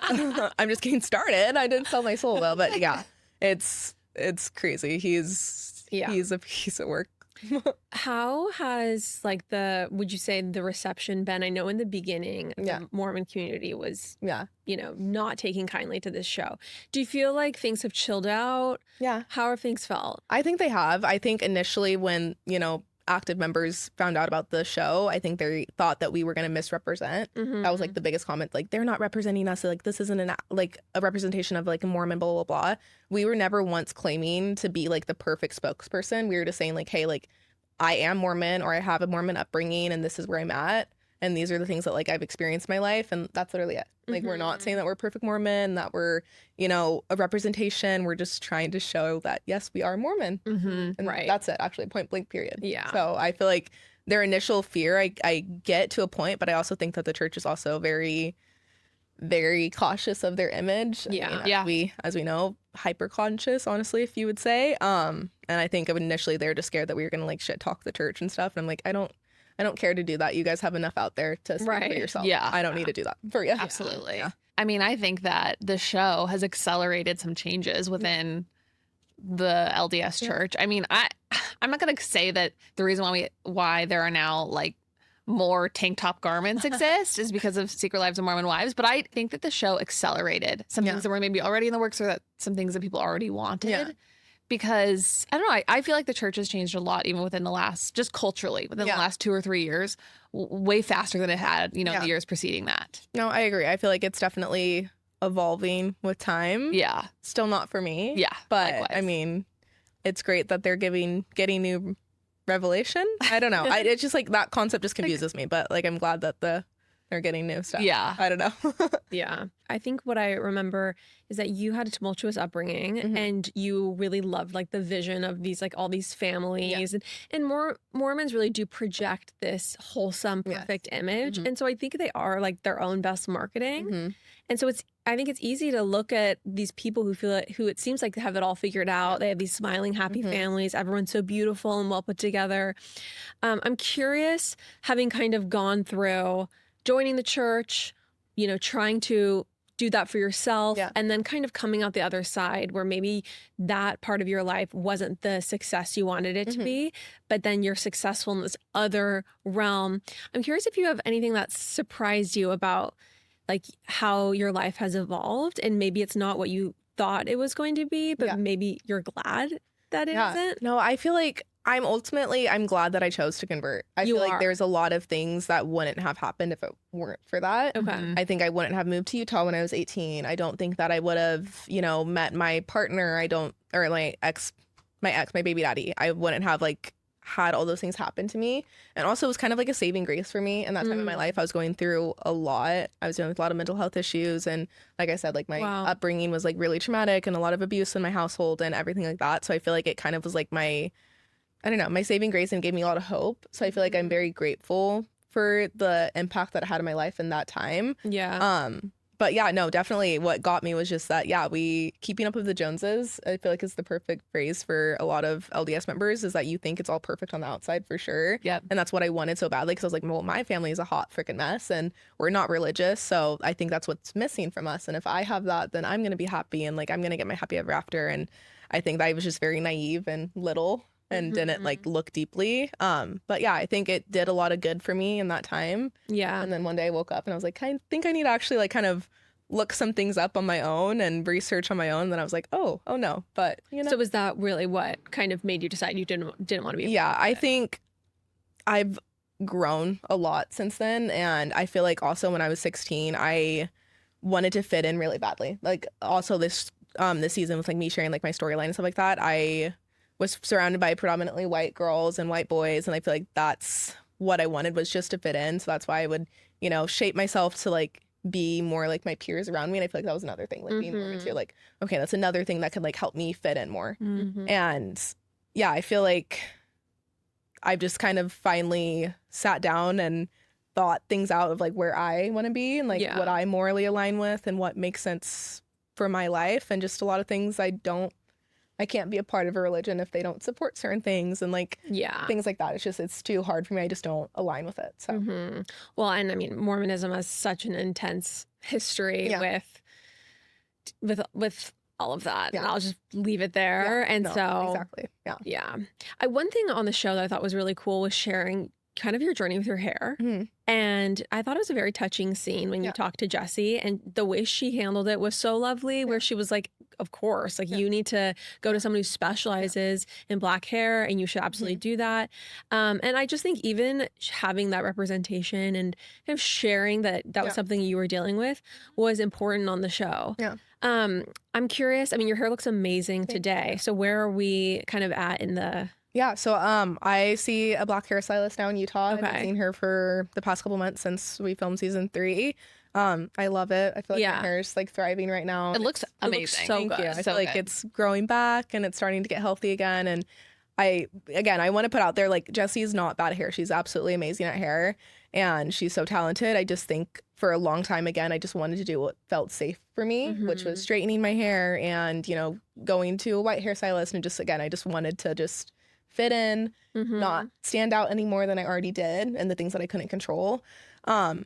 I'm just getting started. I didn't sell my soul though. But yeah, it's crazy. He's a piece of work. How has like would you say the reception been? I know in the beginning the Mormon community was you know, not taking kindly to this show. Do you feel like things have chilled out? Yeah. How have things felt? I think they have. I think initially when, you know, active members found out about the show, I think they thought that we were going to misrepresent. That was like the biggest comment, like they're not representing us, like this isn't like a representation of like a Mormon, blah blah blah. We were never once claiming to be like the perfect spokesperson. We were just saying like, hey, like I am Mormon, or I have a Mormon upbringing and this is where I'm at, and these are the things that like I've experienced in my life, and that's literally it. Like we're not saying that we're perfect Mormon, that we're, you know, a representation. We're just trying to show that yes, we are Mormon. And that's it, actually, point blank, period. Yeah. So I feel like their initial fear I get to a point, but I also think that the church is also very, very cautious of their image. I mean, as we know, hyper conscious, honestly, if you would say. And I think initially they were just scared that we were gonna like shit talk the church and stuff. And I'm like, I don't care to do that. You guys have enough out there to speak for yourself. Yeah. I don't need to do that for you. Absolutely. Yeah. I mean, I think that the show has accelerated some changes within the LDS church. I mean, I'm not going to say that the reason why there are now like more tank top garments exist is because of Secret Lives of Mormon Wives, but I think that the show accelerated some things that were maybe already in the works, or that some things that people already wanted. Yeah. Because, I don't know, I feel like the church has changed a lot, even within the last, just culturally, within the last 2 or 3 years, way faster than it had, you know, the years preceding that. No, I agree. I feel like it's definitely evolving with time. Yeah. Still not for me. Yeah. But, likewise. I mean, it's great that they're getting new revelation. I don't know. It's just like that concept just confuses me, but like I'm glad that they're getting new stuff. Yeah. I don't know. Yeah. I think what I remember is that you had a tumultuous upbringing and you really loved like the vision of these, like all these families and Mormons really do project this wholesome, perfect image. And so I think they are like their own best marketing. And so I think it's easy to look at these people who it seems like they have it all figured out. They have these smiling, happy families. Everyone's so beautiful and well put together. I'm curious, having kind of gone through joining the church, you know, trying to do that for yourself and then kind of coming out the other side where maybe that part of your life wasn't the success you wanted it to be, but then you're successful in this other realm. I'm curious if you have anything that surprised you about like how your life has evolved, and maybe it's not what you thought it was going to be, but maybe you're glad that it isn't. No, I feel like I'm glad that I chose to convert. I feel like there's a lot of things that wouldn't have happened if it weren't for that. Okay. I think I wouldn't have moved to Utah when I was 18. I don't think that I would have, you know, met my partner. My baby daddy. I wouldn't have like had all those things happen to me. And also it was kind of like a saving grace for me in that time in my life. I was going through a lot. I was dealing with a lot of mental health issues. And like I said, like my upbringing was like really traumatic and a lot of abuse in my household and everything like that. So I feel like it kind of was like my saving grace and gave me a lot of hope. So I feel like I'm very grateful for the impact that it had in my life in that time. Yeah. But yeah, no, definitely what got me was just that, keeping up with the Joneses, I feel like is the perfect phrase for a lot of LDS members, is that you think it's all perfect on the outside for sure. Yeah. And that's what I wanted so badly, because I was like, well, my family is a hot freaking mess and we're not religious. So I think that's what's missing from us. And if I have that, then I'm going to be happy and like I'm going to get my happy ever after. And I think that I was just very naive and little and didn't like look deeply. But yeah, I think it did a lot of good for me in that time. Yeah. And then one day I woke up and I was like, I think I need to actually like kind of look some things up on my own and research on my own. And then I was like, oh no. But you know. So was that really what kind of made you decide you didn't want to be? Yeah, I think I've grown a lot since then. And I feel like also when I was 16, I wanted to fit in really badly. Like also this season with like me sharing like my storyline and stuff like that, I was surrounded by predominantly white girls and white boys. And I feel like that's what I wanted, was just to fit in. So that's why I would, you know, shape myself to like be more like my peers around me. And I feel like that was another thing, like being Mormon too. Like, okay, that's another thing that could like help me fit in more. And yeah, I feel like I've just kind of finally sat down and thought things out of like where I want to be and like what I morally align with and what makes sense for my life, and just a lot of things I can't be a part of a religion if they don't support certain things and like things like that. It's too hard for me. I just don't align with it. So well, and I mean, Mormonism has such an intense history with all of that. And I'll just leave it there. Exactly. One thing on the show that I thought was really cool was sharing kind of your journey with your hair. And I thought it was a very touching scene when you talked to Jessie, and the way she handled it was so lovely, where she was like, of course, like you need to go to someone who specializes in black hair, and you should absolutely do that. And I just think even having that representation and kind of sharing that was something you were dealing with was important on the show. I'm curious, I mean, your hair looks amazing today. So where are we kind of at in the... So I see a black hairstylist now in Utah. I've seen her for the past couple months since we filmed season 3. I love it. I feel like my hair's like thriving right now. It looks amazing. Thank you. I feel like it's growing back and it's starting to get healthy again. And I want to put out there, like, Jessie's not bad at hair. She's absolutely amazing at hair and she's so talented. I just think for a long time, again, I just wanted to do what felt safe for me, which was straightening my hair and, you know, going to a white hairstylist. And just, again, I just wanted to just fit in, not stand out any more than I already did, and the things that I couldn't control. And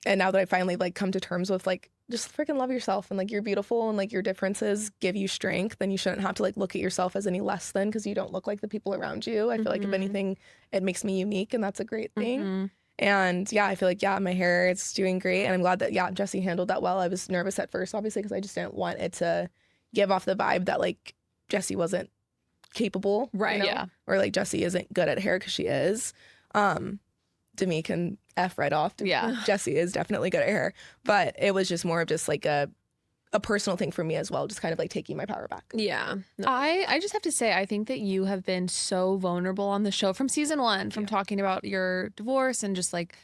now that I finally like come to terms with like, just freaking love yourself and like you're beautiful and like your differences give you strength, and you shouldn't have to like look at yourself as any less than because you don't look like the people around you. I feel like if anything, it makes me unique, and that's a great thing. And I feel like my hair, it's doing great, and I'm glad that Jessie handled that well. I was nervous at first, obviously, because I just didn't want it to give off the vibe that like Jessie wasn't capable, right? You know? Or like Jessie isn't good at hair, because she is. Demi can F right off. Jessie is definitely good at hair, but it was just more of just like a personal thing for me as well, just kind of like taking my power back. I just have to say, I think that you have been so vulnerable on the show from season 1, from talking about your divorce and just like,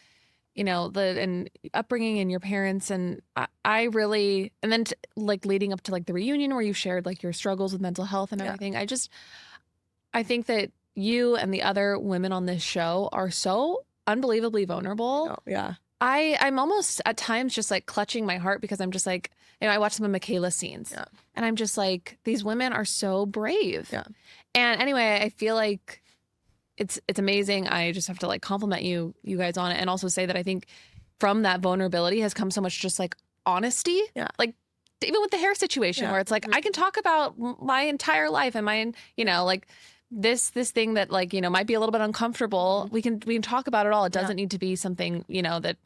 you know, and upbringing and your parents. And I really, and then like leading up to like the reunion where you shared like your struggles with mental health and everything. I think that you and the other women on this show are so unbelievably vulnerable. I'm almost at times just like clutching my heart, because I'm just like, you know, I watch some of Michaela's scenes and I'm just like, these women are so brave. And anyway, I feel like it's amazing. I just have to like compliment you guys on it, and also say that I think from that vulnerability has come so much just like honesty. Like even with the hair situation where it's like, I can talk about my entire life and my, you know, like this thing that like, you know, might be a little bit uncomfortable. We can talk about it all. It doesn't need to be something, you know, that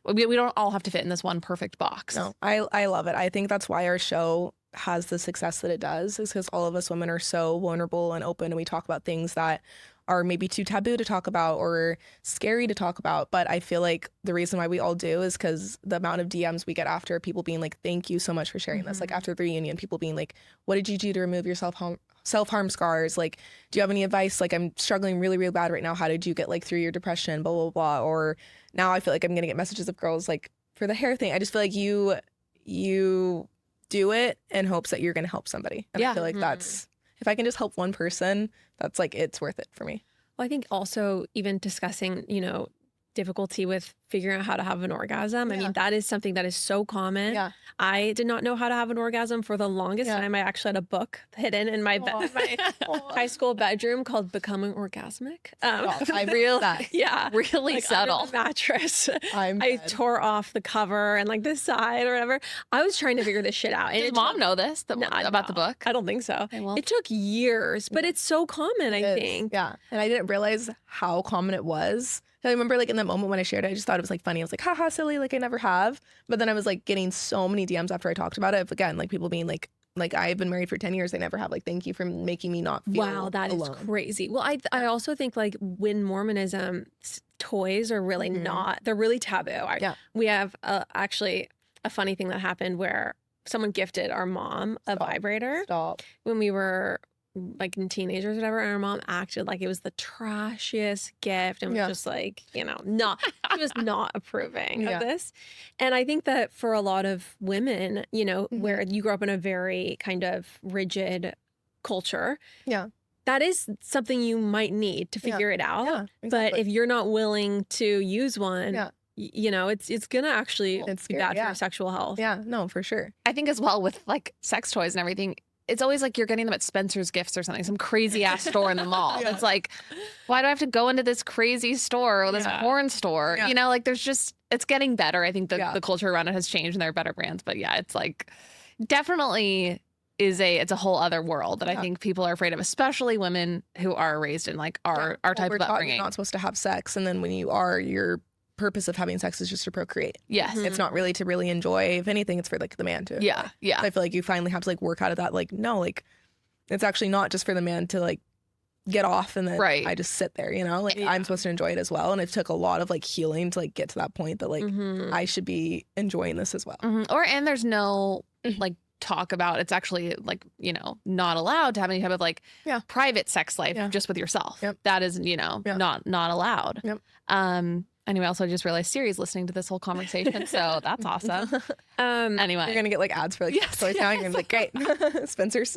we don't all have to fit in this one perfect box. No, I love it. I think that's why our show has the success that it does, is because all of us women are so vulnerable and open, and we talk about things that are maybe too taboo to talk about or scary to talk about. But I feel like the reason why we all do is because the amount of DMs we get after, people being like, thank you so much for sharing this. Like after the reunion, people being like, what did you do to remove your self-harm scars? Like, do you have any advice? Like, I'm struggling really, really bad right now. How did you get like through your depression? Blah, blah, blah. Or now I feel like I'm going to get messages of girls like for the hair thing. I just feel like you do it in hopes that you're going to help somebody. And I feel like that's, if I can just help one person, that's like, it's worth it for me. Well, I think also even discussing, you know, difficulty with figuring out how to have an orgasm. I mean, that is something that is so common. I did not know how to have an orgasm for the longest time. I actually had a book hidden in my high school bedroom called Becoming Orgasmic. I realized really like subtle under the mattress. I tore off the cover and like the side or whatever. I was trying to figure this shit out. And Did mom know this about the book? I don't think so. Okay, well, it took years, but it's so common, I think. Yeah. And I didn't realize how common it was. I remember like in that moment when I shared it, I just thought it was like funny. I was like, haha, silly, like I never have. But then I was like getting so many DMs after I talked about it. Again, like people being like I've been married for 10 years. I never have. Like, thank you for making me not feel wow, that alone. Is crazy. Well, I also think like when Mormonism toys are really not, they're really taboo. We have actually a funny thing that happened where someone gifted our mom a vibrator when we were like in teenagers or whatever, and our mom acted like it was the trashiest gift and was just like, you know, she was not approving of this. And I think that for a lot of women, you know, where you grew up in a very kind of rigid culture, that is something you might need to figure it out. Exactly. But if you're not willing to use one, you know, it's gonna actually It's be scary, bad for yeah. your sexual health. Yeah, no, for sure. I think as well with like sex toys and everything, it's always like you're getting them at Spencer's Gifts or something, some crazy ass store in the mall. Yeah. It's like, why do I have to go into this crazy store or this Yeah. porn store? Yeah. You know, like there's just, it's getting better. I think Yeah. the culture around it has changed and there are better brands. But yeah, it's like definitely it's a whole other world that I think people are afraid of, especially women who are raised in like our type We're of taught upbringing. you're not supposed to have sex, and then when you are, your purpose of having sex is just to procreate. Yes. It's not really to really enjoy. If anything, it's for like the man to enjoy. Yeah. Yeah. I feel like you finally have to like work out of that. Like, no, like it's actually not just for the man to like get off and then Right. I just sit there, you know? Like I'm supposed to enjoy it as well. And it took a lot of like healing to like get to that point that like I should be enjoying this as well. And there's no like talk about, it's actually like, you know, not allowed to have any type of like private sex life just with yourself. Yep. That is, you know, not allowed. Yep. Anyway, also I just realized Siri's listening to this whole conversation, so that's awesome. Anyway, You're gonna get like ads for like toys now. You're gonna be like, great, Spencer's.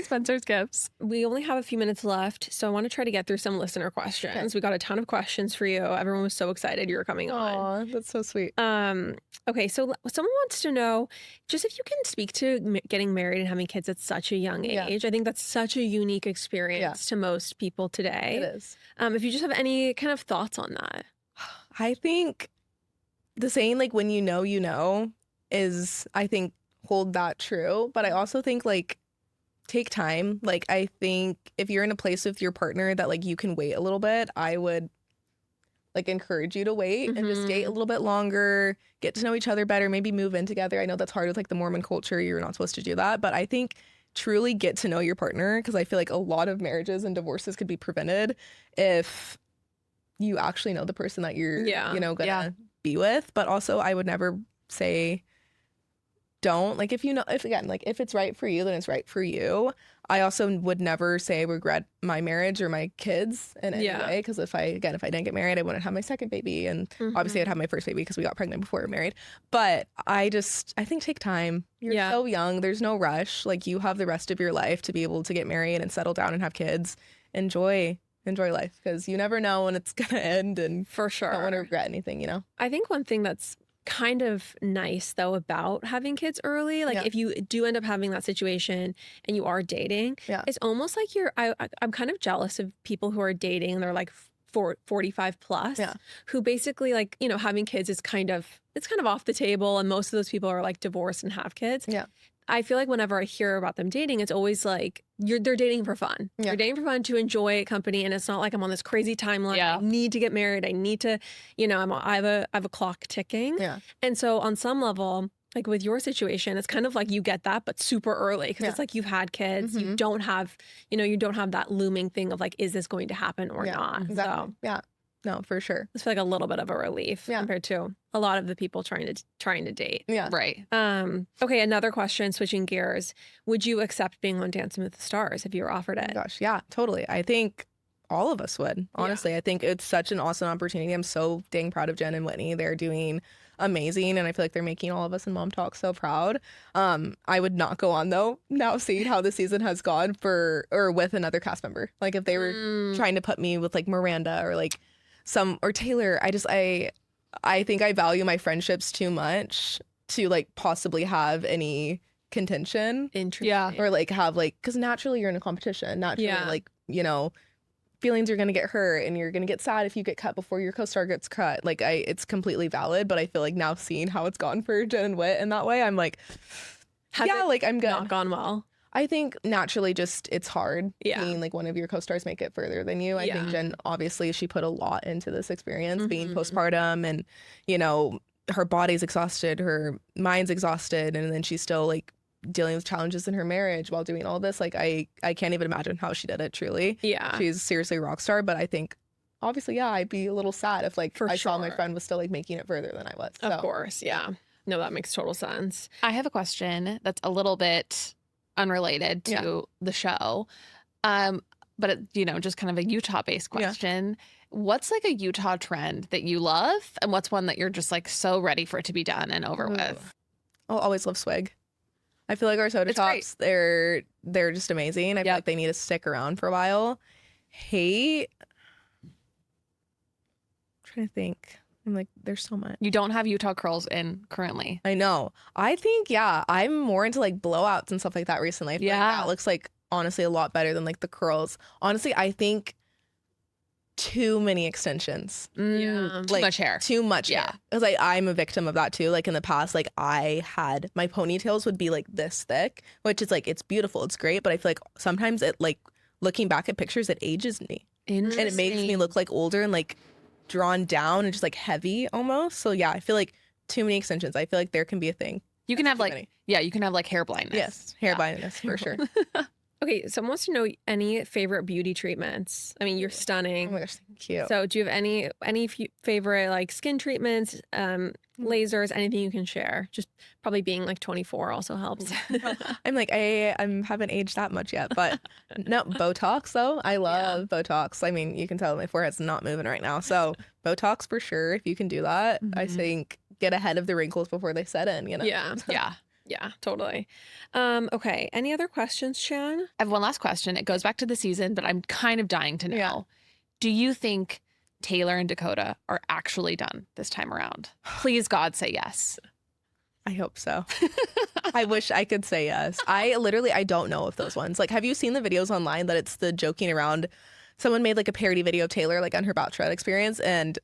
Spencer's Gifts. We only have a few minutes left, so I want to try to get through some listener questions. We got a ton of questions for you. Everyone was so excited you were coming on. Aw, that's so sweet. Okay, so someone wants to know just if you can speak to getting married and having kids at such a young age. I think that's such a unique experience to most people today. It is. If you just have any kind of thoughts on that. I think the saying like when you know is, I think, hold that true. But I also think like take time. Like I think if you're in a place with your partner that like you can wait a little bit, I would like encourage you to wait and just date a little bit longer, get to know each other better, maybe move in together. I know that's hard with like the Mormon culture. You're not supposed to do that. But I think truly get to know your partner, because I feel like a lot of marriages and divorces could be prevented if you actually know the person that you're, you know, gonna be with. But also I would never say don't. Like if you know, if it's right for you, then it's right for you. I also would never say regret my marriage or my kids in any way, because if I didn't get married, I wouldn't have my second baby, and obviously I'd have my first baby because we got pregnant before we were married. But I think take time. You're so young. There's no rush. Like you have the rest of your life to be able to get married and settle down and have kids. Enjoy life, because you never know when it's gonna end, and for sure don't want to regret anything, you know. I think one thing that's kind of nice though about having kids early, like if you do end up having that situation and you are dating, it's almost like I'm kind of jealous of people who are dating and they're like 45 plus, who basically like, you know, having kids is kind of off the table, and most of those people are like divorced and have kids. I feel like whenever I hear about them dating, it's always like they're dating for fun. You're dating for fun to enjoy company, and it's not like I'm on this crazy timeline. I need to get married. I need to, you know, I have a clock ticking. And so on some level, like with your situation, it's kind of like you get that, but super early, because it's like you've had kids. You don't have that looming thing of like, is this going to happen or not? Exactly. So no, for sure. It's like a little bit of a relief compared to a lot of the people trying to date. Right. Okay, another question, switching gears. Would you accept being on Dancing with the Stars if you were offered it? Oh my gosh, yeah, totally. I think all of us would, honestly. I think it's such an awesome opportunity. I'm so dang proud of Jen and Whitney. They're doing amazing, and I feel like they're making all of us in Momtok so proud. I would not go on though, now seeing how the season has gone with another cast member. Like if they were trying to put me with like Miranda or like or Taylor, I think I value my friendships too much to like possibly have any contention. Interesting. Or like have like, because naturally you're in a competition. Naturally, like, you know, feelings are gonna get hurt, and you're gonna get sad if you get cut before your co-star gets cut. Like it's completely valid, but I feel like now seeing how it's gone for Jen and Whit in that way, I'm like, like I'm good. Not gone well. I think naturally just it's hard seeing like one of your co-stars make it further than you. I think Jen, obviously she put a lot into this experience, being postpartum, and you know, her body's exhausted, her mind's exhausted, and then she's still like dealing with challenges in her marriage while doing all this. Like I can't even imagine how she did it, truly. She's seriously a rock star. But I think obviously I'd be a little sad if like saw my friend was still like making it further than I was. Of course. No, that makes total sense. I have a question that's a little bit unrelated to the show, but it, you know, just kind of a Utah-based question. What's like a Utah trend that you love, and what's one that you're just like so ready for it to be done and over with? I'll always love swig. I feel like our soda tops, they're just amazing. I feel like they need to stick around for a while. Hate, I'm trying to think. I'm like, there's so much. You don't have Utah curls in currently. I know. I think, yeah, I'm more into like blowouts and stuff like that recently. I feel like that looks like honestly a lot better than like the curls. Honestly, I think too many extensions. Too much hair. Too much hair. Because like I'm a victim of that too. Like in the past, like I had my ponytails would be like this thick, which is like, it's beautiful, it's great, but I feel like sometimes it like looking back at pictures, it ages me. And it makes me look like older and like drawn down and just like heavy almost. So yeah, I feel like too many extensions. I feel like there can be a thing. You can have like, you can have like hair blindness. Yes, hair blindness for sure. Okay, someone wants to know any favorite beauty treatments. I mean, you're stunning. Oh my gosh, thank you. So do you have any favorite like skin treatments, lasers, anything you can share? Just probably being like 24 also helps. I'm like, I haven't aged that much yet, but no, Botox though. I love Botox. I mean, you can tell my forehead's not moving right now. So Botox for sure. If you can do that, I think get ahead of the wrinkles before they set in, you know? Yeah. Yeah, totally. Okay. Any other questions, Chan? I have one last question. It goes back to the season, but I'm kind of dying to know. Yeah. Do you think Taylor and Dakota are actually done this time around? Please, God, say yes. I hope so. I wish I could say yes. I don't know if those ones. Like, have you seen the videos online that it's the joking around? Someone made like a parody video of Taylor like on her Bachelorette experience, and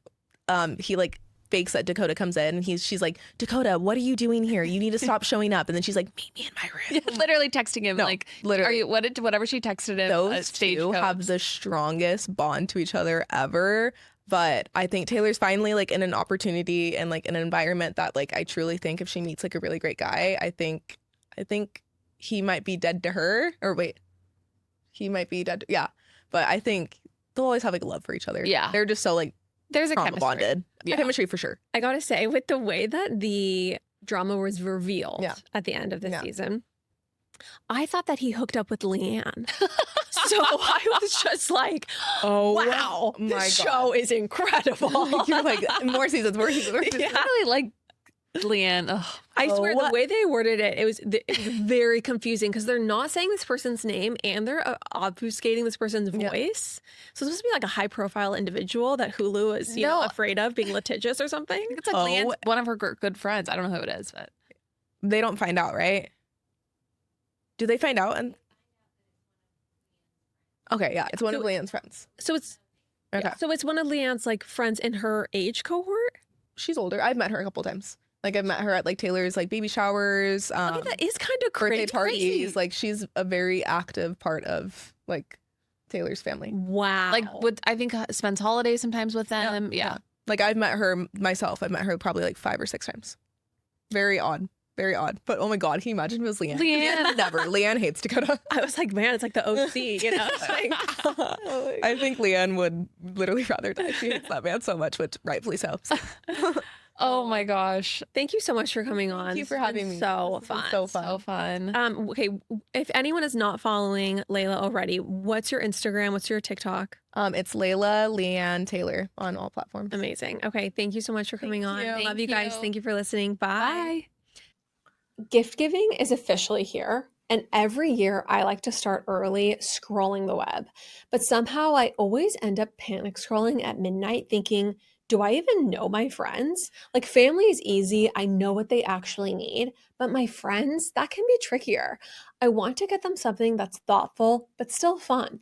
he like fakes that Dakota comes in and she's like, Dakota, what are you doing here? You need to stop showing up. And then she's like, meet me in my room. Yeah, literally texting him like, literally. Whatever she texted him. Those two have the strongest bond to each other ever. But I think Taylor's finally like in an opportunity and like in an environment that like I truly think if she meets like a really great guy, I think he might be dead to her. Or wait, he might be dead. Yeah. But I think they'll always have like love for each other. Yeah. They're just so like, there's a chemistry. Bonded. Yeah. Chemistry for sure. I gotta say, with the way that the drama was revealed at the end of the season, I thought that he hooked up with Leanne. So I was just like, oh, wow, this show is incredible. You're like, more seasons. I really like Leanne. Ugh. I swear the way they worded it, it was very confusing because they're not saying this person's name and they're obfuscating this person's voice. So it's supposed to be like a high profile individual that Hulu is afraid of being litigious or something. I think it's like Leanne's one of her good friends. I don't know who it is, but they don't find out, right? Do they find out? And okay, yeah, it's one of Leanne's friends. So it's so it's one of Leanne's like friends in her age cohort. She's older. I've met her a couple times. Like I've met her at like Taylor's like baby showers, that is kind of birthday crazy. parties. Like she's a very active part of like Taylor's family. Wow. Like I think spends holidays sometimes with them. Yeah. Like I've met her myself. I've met her probably like 5 or 6 times. Very odd. Very odd. But oh my God, can you imagine if it was Leanne? Leanne. Never. Leanne hates Dakota. I was like, man, it's like the OC, you know? Like, I think Leanne would literally rather die. She hates that man so much, which rightfully so. Oh my gosh. Thank you so much for coming on. Thank you for having me. So fun. So fun. So fun. Okay, if anyone is not following Layla already, what's your Instagram? What's your TikTok? It's Layla Leanne Taylor on all platforms. Amazing. Okay, thank you so much for coming on. Love you guys. Thank you for listening. Bye. Gift giving is officially here. And every year I like to start early scrolling the web. But somehow I always end up panic scrolling at midnight thinking, do I even know my friends? Like family is easy. I know what they actually need. But my friends, that can be trickier. I want to get them something that's thoughtful, but still fun.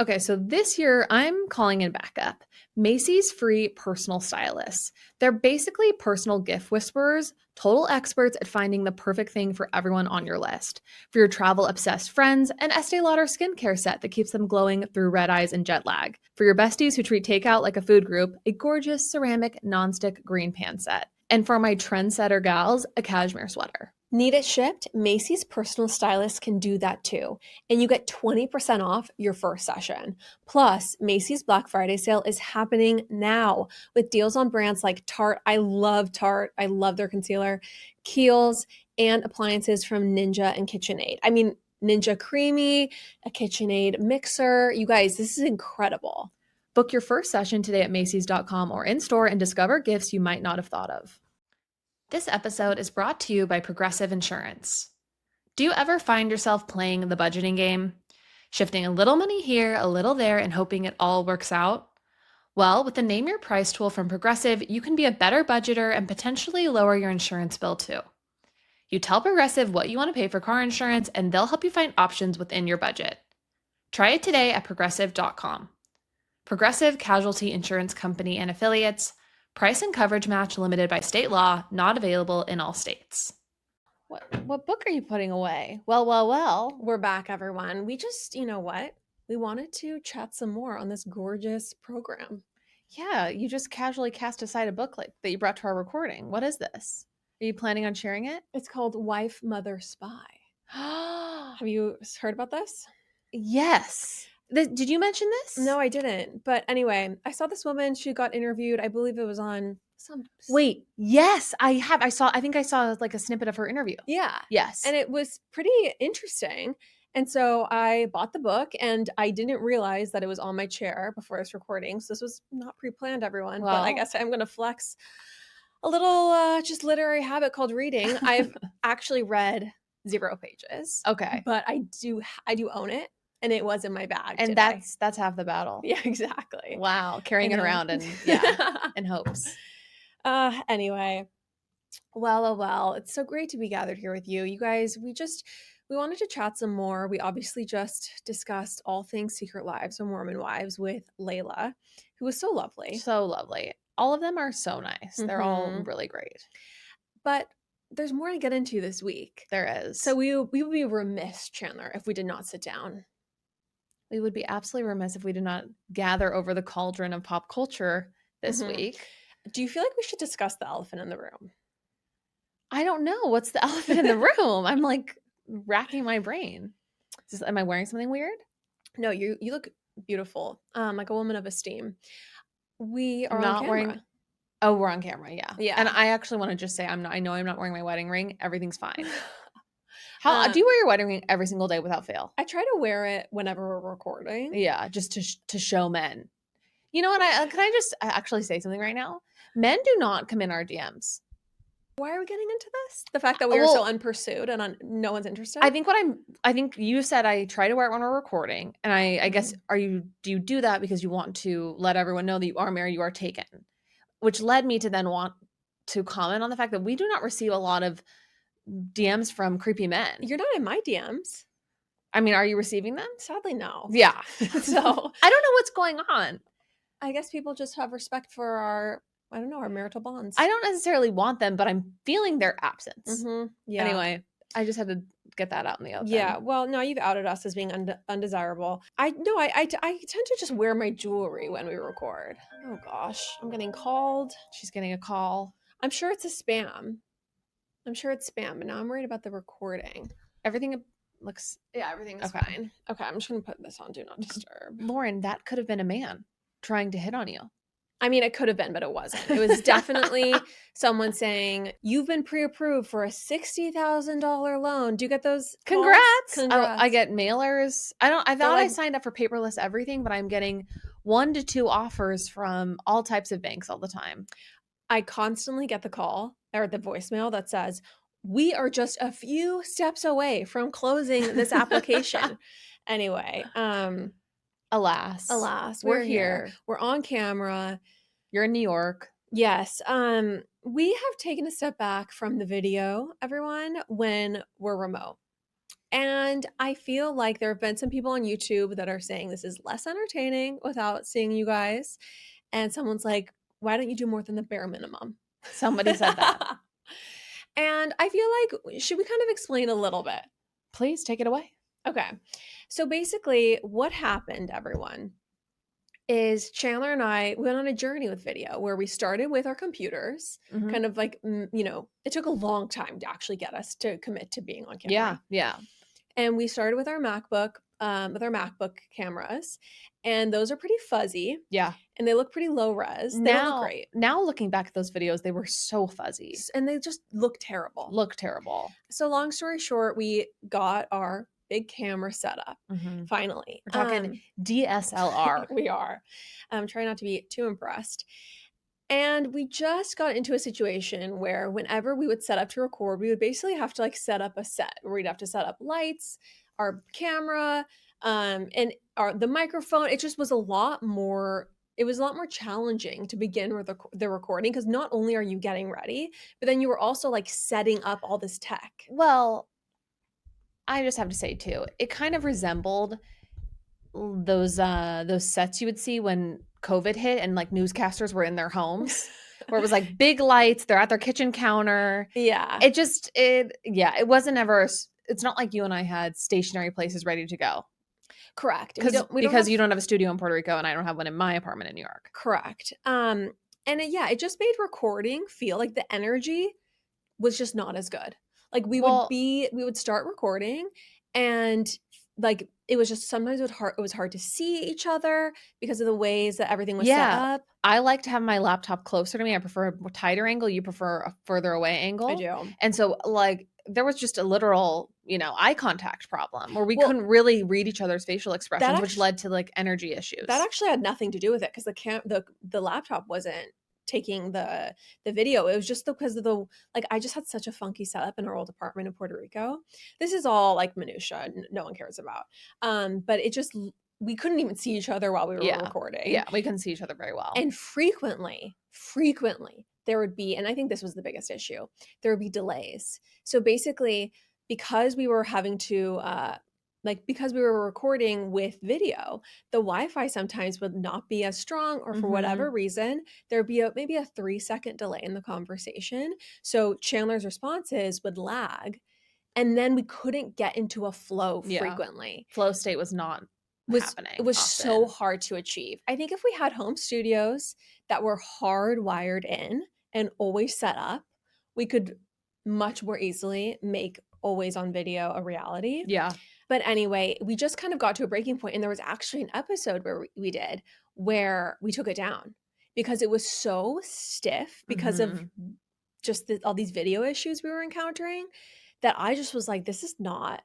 Okay, so this year I'm calling in backup. Macy's free personal stylists. They're basically personal gift whisperers, total experts at finding the perfect thing for everyone on your list. For your travel-obsessed friends, an Estee Lauder skincare set that keeps them glowing through red eyes and jet lag. For your besties who treat takeout like a food group, a gorgeous ceramic nonstick green pan set. And for my trendsetter gals, a cashmere sweater. Need it shipped? Macy's personal stylist can do that too. And you get 20% off your first session. Plus, Macy's Black Friday sale is happening now with deals on brands like Tarte. I love Tarte. I love their concealer. Kiehl's, and appliances from Ninja and KitchenAid. I mean, Ninja Creamy, a KitchenAid mixer. You guys, this is incredible. Book your first session today at Macys.com or in-store and discover gifts you might not have thought of. This episode is brought to you by Progressive Insurance. Do you ever find yourself playing the budgeting game? Shifting a little money here, a little there, and hoping it all works out? Well, with the Name Your Price tool from Progressive, you can be a better budgeter and potentially lower your insurance bill too. You tell Progressive what you want to pay for car insurance, and they'll help you find options within your budget. Try it today at progressive.com. Progressive Casualty Insurance Company and Affiliates. Price and coverage match limited by state law, not available in all states. What book are you putting away? Well. We're back, everyone. We just, you know what? We wanted to chat some more on this gorgeous program. Yeah, you just casually cast aside a book that you brought to our recording. What is this? Are you planning on sharing it? It's called Wife, Mother, Spy. Have you heard about this? Yes. Did you mention this? No, I didn't. But anyway, I saw this woman. She got interviewed. I believe it was on some. Wait, yes, I have. I think I saw like a snippet of her interview. Yeah. Yes. And it was pretty interesting. And so I bought the book, and I didn't realize that it was on my chair before this recording. So this was not pre-planned, everyone. Well, but I guess I'm going to flex a little just literary habit called reading. I've actually read 0 pages. Okay. But I do own it, and it was in my bag. And today. that's half the battle. Yeah, exactly. Wow, carrying it around and in hopes. Anyway, well, it's so great to be gathered here with you. You guys, we wanted to chat some more. We obviously just discussed all things Secret Lives of Mormon Wives with Layla, who was so lovely. So lovely. All of them are so nice. They're all really great. But there's more to get into this week. There is. So we would be remiss, Chandler, if we did not sit down. We would be absolutely remiss if we did not gather over the cauldron of pop culture this week. Do you feel like we should discuss the elephant in the room? I don't know. What's the elephant in the room? I'm like racking my brain. Am I wearing something weird? No, you look beautiful. Like a woman of esteem. We are not on camera. wearing. Oh, we're on camera. Yeah. Yeah. And I actually want to just say I know I'm not wearing my wedding ring. Everything's fine. How do you wear your wedding ring every single day without fail? I try to wear it whenever we're recording. Yeah, just to show men. You know what? Can I just actually say something right now? Men do not come in our DMs. Why are we getting into this? The fact that we are so unpursued and no one's interested? I think you said I try to wear it when we're recording. And I guess, do you do that because you want to let everyone know that you are married, you are taken? Which led me to then want to comment on the fact that we do not receive a lot of DMs from creepy men. You're not in my DMs. I mean, are you receiving them? Sadly, no. Yeah. So I don't know what's going on. I guess people just have respect for our marital bonds. I don't necessarily want them, but I'm feeling their absence. Yeah. Anyway, I just had to get that out in the open. Yeah. Well, no, you've outed us as being undesirable. I tend to just wear my jewelry when we record. Oh gosh, I'm getting called. She's getting a call. I'm sure it's a spam. But now I'm worried about the recording. Everything looks. Yeah, everything's fine. Okay, I'm just gonna put this on Do Not Disturb. Lauren, that could have been a man trying to hit on you. I mean, it could have been, but it wasn't. It was definitely someone saying, "You've been pre-approved for a $60,000 loan." Do you get those? Congrats! Congrats. I get mailers. I thought I signed up for paperless everything, but I'm getting 1 to 2 offers from all types of banks all the time. I constantly get the call or the voicemail that says, "We are just a few steps away from closing this application." Anyway, alas, we're here. We're on camera. You're in New York. Yes. We have taken a step back from the video, everyone, when we're remote. And I feel like there have been some people on YouTube that are saying this is less entertaining without seeing you guys. And someone's like, why don't you do more than the bare minimum? Somebody said that. And I feel like, should we kind of explain a little bit? Please take it away. Okay. So basically what happened, everyone, is Chandler and I went on a journey with video where we started with our computers, kind of like, it took a long time to actually get us to commit to being on camera. Yeah. And we started with our MacBook cameras, and those are pretty fuzzy. Yeah. And they look pretty low res. They don't look great. Now looking back at those videos, they were so fuzzy. And they just look terrible. So long story short, we got our big camera setup. Finally. We're talking DSLR. We are. Try not to be too impressed. And we just got into a situation where whenever we would set up to record, we would basically have to like set up a set where we'd have to set up lights, our camera, and the microphone. It just was a lot more it was a lot more challenging to begin with the recording, because not only are you getting ready, but then you were also like setting up all this tech. Well, I just have to say too, it kind of resembled those sets you would see when COVID hit and like newscasters were in their homes, where it was like big lights, they're at their kitchen counter. Yeah. It wasn't ever, it's not like you and I had stationary places ready to go. Correct. Because you don't have a studio in Puerto Rico and I don't have one in my apartment in New York. Correct. It just made recording feel like the energy was just not as good. Like we would start recording and like it was just sometimes it was hard to see each other because of the ways that everything was set up. I like to have my laptop closer to me. I prefer a tighter angle. You prefer a further away angle. I do. And so like there was just a literal, eye contact problem where we couldn't really read each other's facial expressions, which led to like energy issues. That actually had nothing to do with it because the laptop wasn't taking the video. It was just because of I just had such a funky setup in our old apartment in Puerto Rico. This is all like minutia no one cares about. But it just, we couldn't even see each other while we were recording. Yeah, we couldn't see each other very well. And frequently there would be, and I think this was the biggest issue, there would be delays. So basically, because we were having to because we were recording with video, the Wi-Fi sometimes would not be as strong, or for whatever reason, there'd be maybe a 3-second delay in the conversation. So Chandler's responses would lag, and then we couldn't get into a flow frequently. Flow state was not happening. It was often. So hard to achieve. I think if we had home studios that were hardwired in and always set up, we could much more easily make always on video a reality. Yeah. But anyway, we just kind of got to a breaking point, and there was actually an episode where we took it down because it was so stiff because of just all these video issues we were encountering, that I just was like, this is not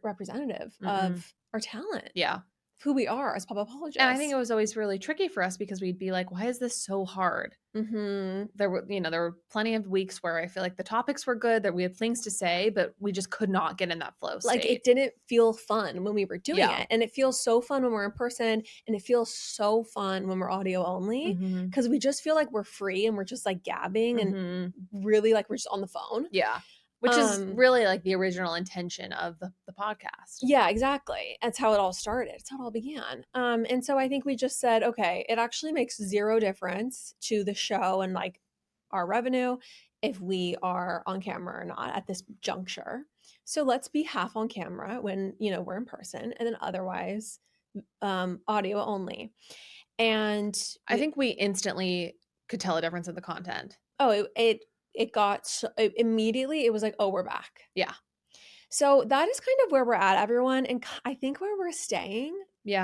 representative of our talent. Yeah. Who we are as pop apologists. And I think it was always really tricky for us because we'd be like, why is this so hard? There were plenty of weeks where I feel like the topics were good, that we had things to say, but we just could not get in that flow state. Like it didn't feel fun when we were doing it. And it feels so fun when we're in person, and it feels so fun when we're audio only, because we just feel like we're free and we're just like gabbing and really like we're just on the phone. Yeah. Which is really like the original intention of the podcast. Yeah, exactly. That's how it all started. It's how it all began. And so I think we just said, okay, it actually makes zero difference to the show and like our revenue if we are on camera or not at this juncture. So let's be half on camera when, we're in person, and then otherwise audio only. And I think we instantly could tell a difference in the content. Oh, it got immediately, it was like, oh, we're back. Yeah. So that is kind of where we're at, everyone. And I think where we're staying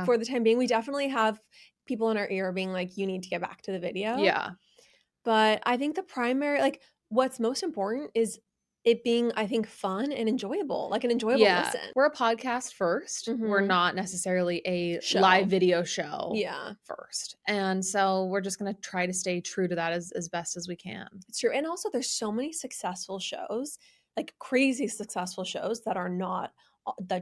for the time being, we definitely have people in our ear being like, you need to get back to the video. Yeah. But I think the primary, like what's most important is it being, I think, fun and enjoyable, like an enjoyable listen. We're a podcast first. We're not necessarily a live video show first. And so we're just going to try to stay true to that as best as we can. It's true. And also there's so many successful shows, like crazy successful shows that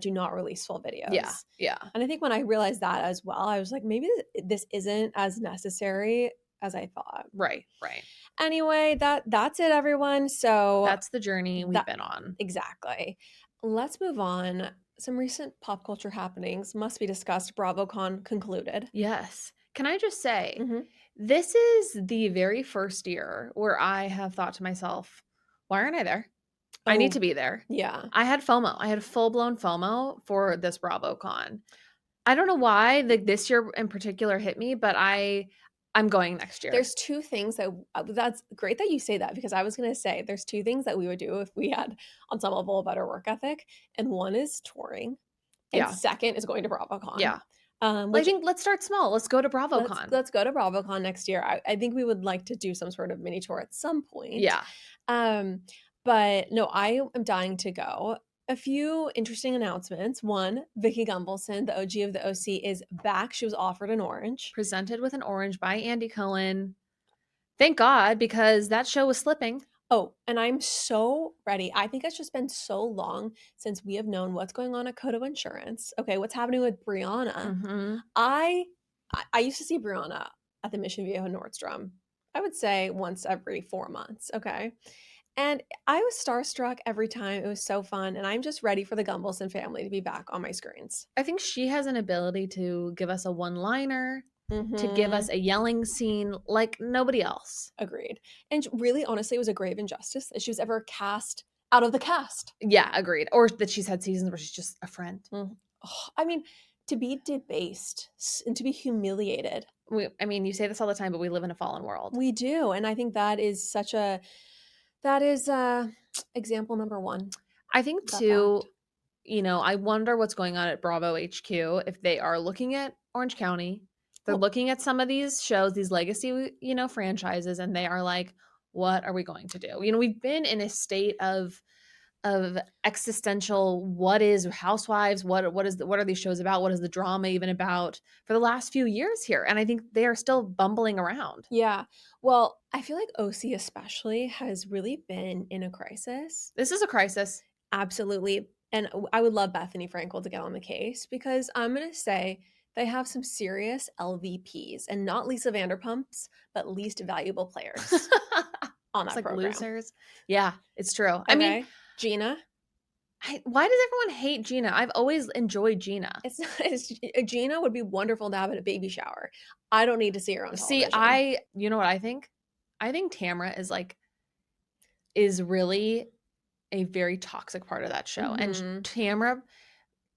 do not release full videos. Yeah. Yeah. And I think when I realized that as well, I was like, maybe this isn't as necessary as I thought. Right. Right. Anyway, that's it, everyone. So that's the journey we've been on. Exactly. Let's move on. Some recent pop culture happenings must be discussed. BravoCon concluded. Yes. Can I just say, this is the very first year where I have thought to myself, why aren't I there? I need to be there. Yeah. I had FOMO. I had full-blown FOMO for this BravoCon. I don't know why this year in particular hit me, but I'm going next year. There's two things that's great that you say that, because I was going to say there's two things that we would do if we had on some level a better work ethic. And one is touring. And second is going to BravoCon. Yeah. I think let's start small. Let's go to BravoCon. Let's go to BravoCon next year. I think we would like to do some sort of mini tour at some point. Yeah. But no, I am dying to go. A few interesting announcements. One, Vicky Gunvalson, the OG of the OC, is back. She was offered an orange. Presented with an orange by Andy Cohen. Thank God, because that show was slipping. Oh, and I'm so ready. I think it's just been so long since we have known what's going on at Coda Insurance. Okay, what's happening with Brianna? I used to see Brianna at the Mission Viejo Nordstrom. I would say once every 4 months. Okay. And I was starstruck every time. It was so fun. And I'm just ready for the Gumbelson family to be back on my screens. I think she has an ability to give us a one-liner, to give Mm-hmm. us a yelling scene like nobody else. Agreed. And really, honestly, it was a grave injustice that she was ever cast out of the cast. Yeah, agreed. Or that she's had seasons where she's just a friend. Oh, I mean, to be debased and to be humiliated. You say this all the time, but we live in a fallen world. We do. And I think that is example number one. I think too, I wonder what's going on at Bravo HQ if they are looking at Orange County. They're looking at some of these shows, these legacy, franchises, and they are like, what are we going to do? We've been in a state of existential, what is Housewives? What are these shows about? What is the drama even about for the last few years here? And I think they are still bumbling around. Yeah. Well, I feel like OC especially has really been in a crisis. This is a crisis. Absolutely. And I would love Bethany Frankel to get on the case because I'm going to say they have some serious LVPs and not Lisa Vanderpumps, but least valuable players on that program. Losers. Yeah, it's true. Okay. I mean, Gina. Why does everyone hate Gina? I've always enjoyed Gina. Gina would be wonderful to have at a baby shower. I don't need to see her on television. See, you know what I think? I think Tamra is really a very toxic part of that show. Mm-hmm. And Tamra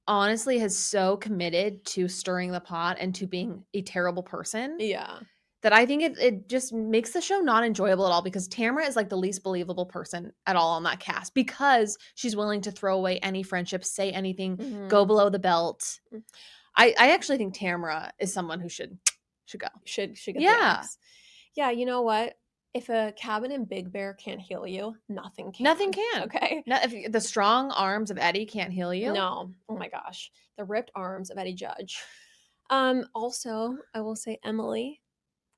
honestly has so committed to stirring the pot and to being a terrible person. Yeah. That I think it just makes the show not enjoyable at all because Tamra is like the least believable person at all on that cast because she's willing to throw away any friendship, say anything, go below the belt. I actually think Tamra is someone who should go. Should get the axe. Yeah, you know what? If a cabin in Big Bear can't heal you, nothing can. Nothing can. Okay. If the strong arms of Eddie can't heal you. No. Oh my gosh. The ripped arms of Eddie Judge. Also, I will say Emily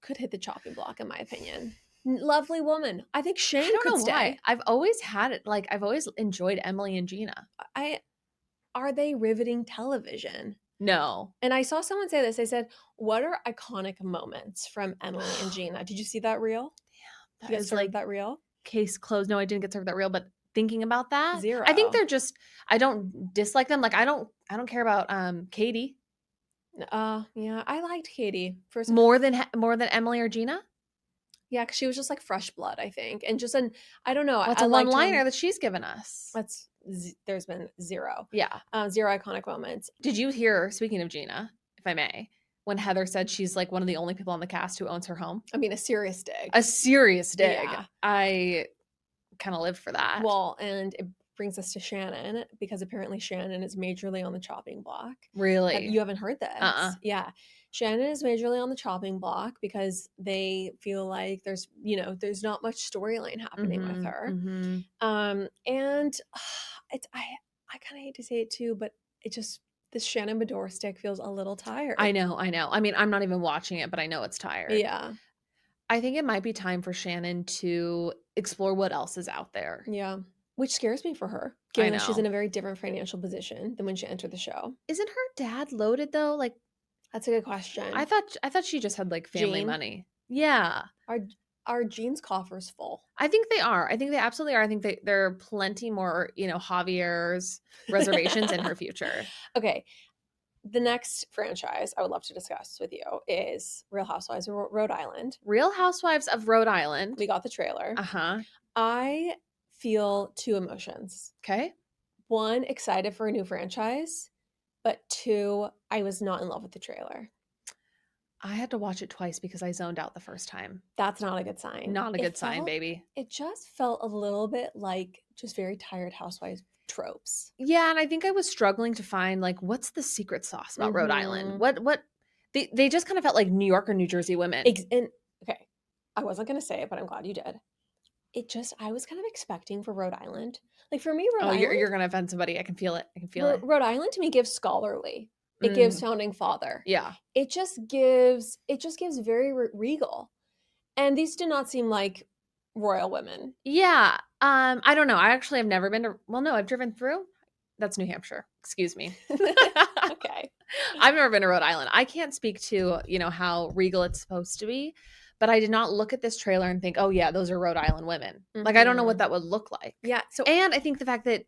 could hit the chopping block, in my opinion. Lovely woman. I think Shane could stay. Why. I've always had it. Like, I've always enjoyed Emily and Gina. Are they riveting television? No. And I saw someone say this. They said, what are iconic moments from Emily and Gina? Did you see that reel? Yeah. Did you get served that reel? Case closed. No, I didn't get served that reel, but thinking about that. Zero. I think they're just, I don't dislike them. Like, I don't care about Katie. Yeah, I liked Katie more than Emily or Gina. Yeah, because she was just like fresh blood, I think, and just I don't know. What's a one-liner that she's given us? There's been zero. Yeah, zero iconic moments. Did you hear? Speaking of Gina, if I may, when Heather said she's like one of the only people on the cast who owns her home. I mean, a serious dig. A serious dig. Yeah. I kind of lived for that. Well, and it brings us to Shannon because apparently Shannon is majorly on the chopping block. Really? You haven't heard this? Yeah. Shannon is majorly on the chopping block because they feel like there's not much storyline happening with her. Mm-hmm. And I kind of hate to say it too, but it just, this Shannon Bedore stick feels a little tired. I know. I mean, I'm not even watching it, but I know it's tired. Yeah. I think it might be time for Shannon to explore what else is out there. Yeah. Which scares me for her, given that she's in a very different financial position than when she entered the show. Isn't her dad loaded though? Like, that's a good question. I thought she just had like family money. Yeah. Are Jean's coffers full? I think they are. I think they absolutely are. I think there are plenty more, Javier's reservations in her future. Okay. The next franchise I would love to discuss with you is Real Housewives of Rhode Island. Real Housewives of Rhode Island. We got the trailer. Uh-huh. I feel two emotions. Okay. One, excited for a new franchise, but two, I was not in love with the trailer. I had to watch it twice because I zoned out the first time. That's not a good sign. Not a good sign, baby. It just felt a little bit like just very tired housewives tropes. Yeah, and I think I was struggling to find like what's the secret sauce about Rhode Island? What they just kind of felt like New York or New Jersey women. And okay, I wasn't going to say it, but I'm glad you did. I was kind of expecting for Rhode Island. Like for me, Rhode Island. You're going to offend somebody. I can feel it. It. Rhode Island to me gives scholarly. It gives founding father. Yeah. It just gives very regal. And these do not seem like royal women. Yeah. I don't know. I actually have never been to, well, no, I've driven through. That's New Hampshire. Excuse me. Okay. I've never been to Rhode Island. I can't speak to, how regal it's supposed to be, but I did not look at this trailer and think, oh yeah, those are Rhode Island women. Like, I don't know what that would look like. Yeah. And I think the fact that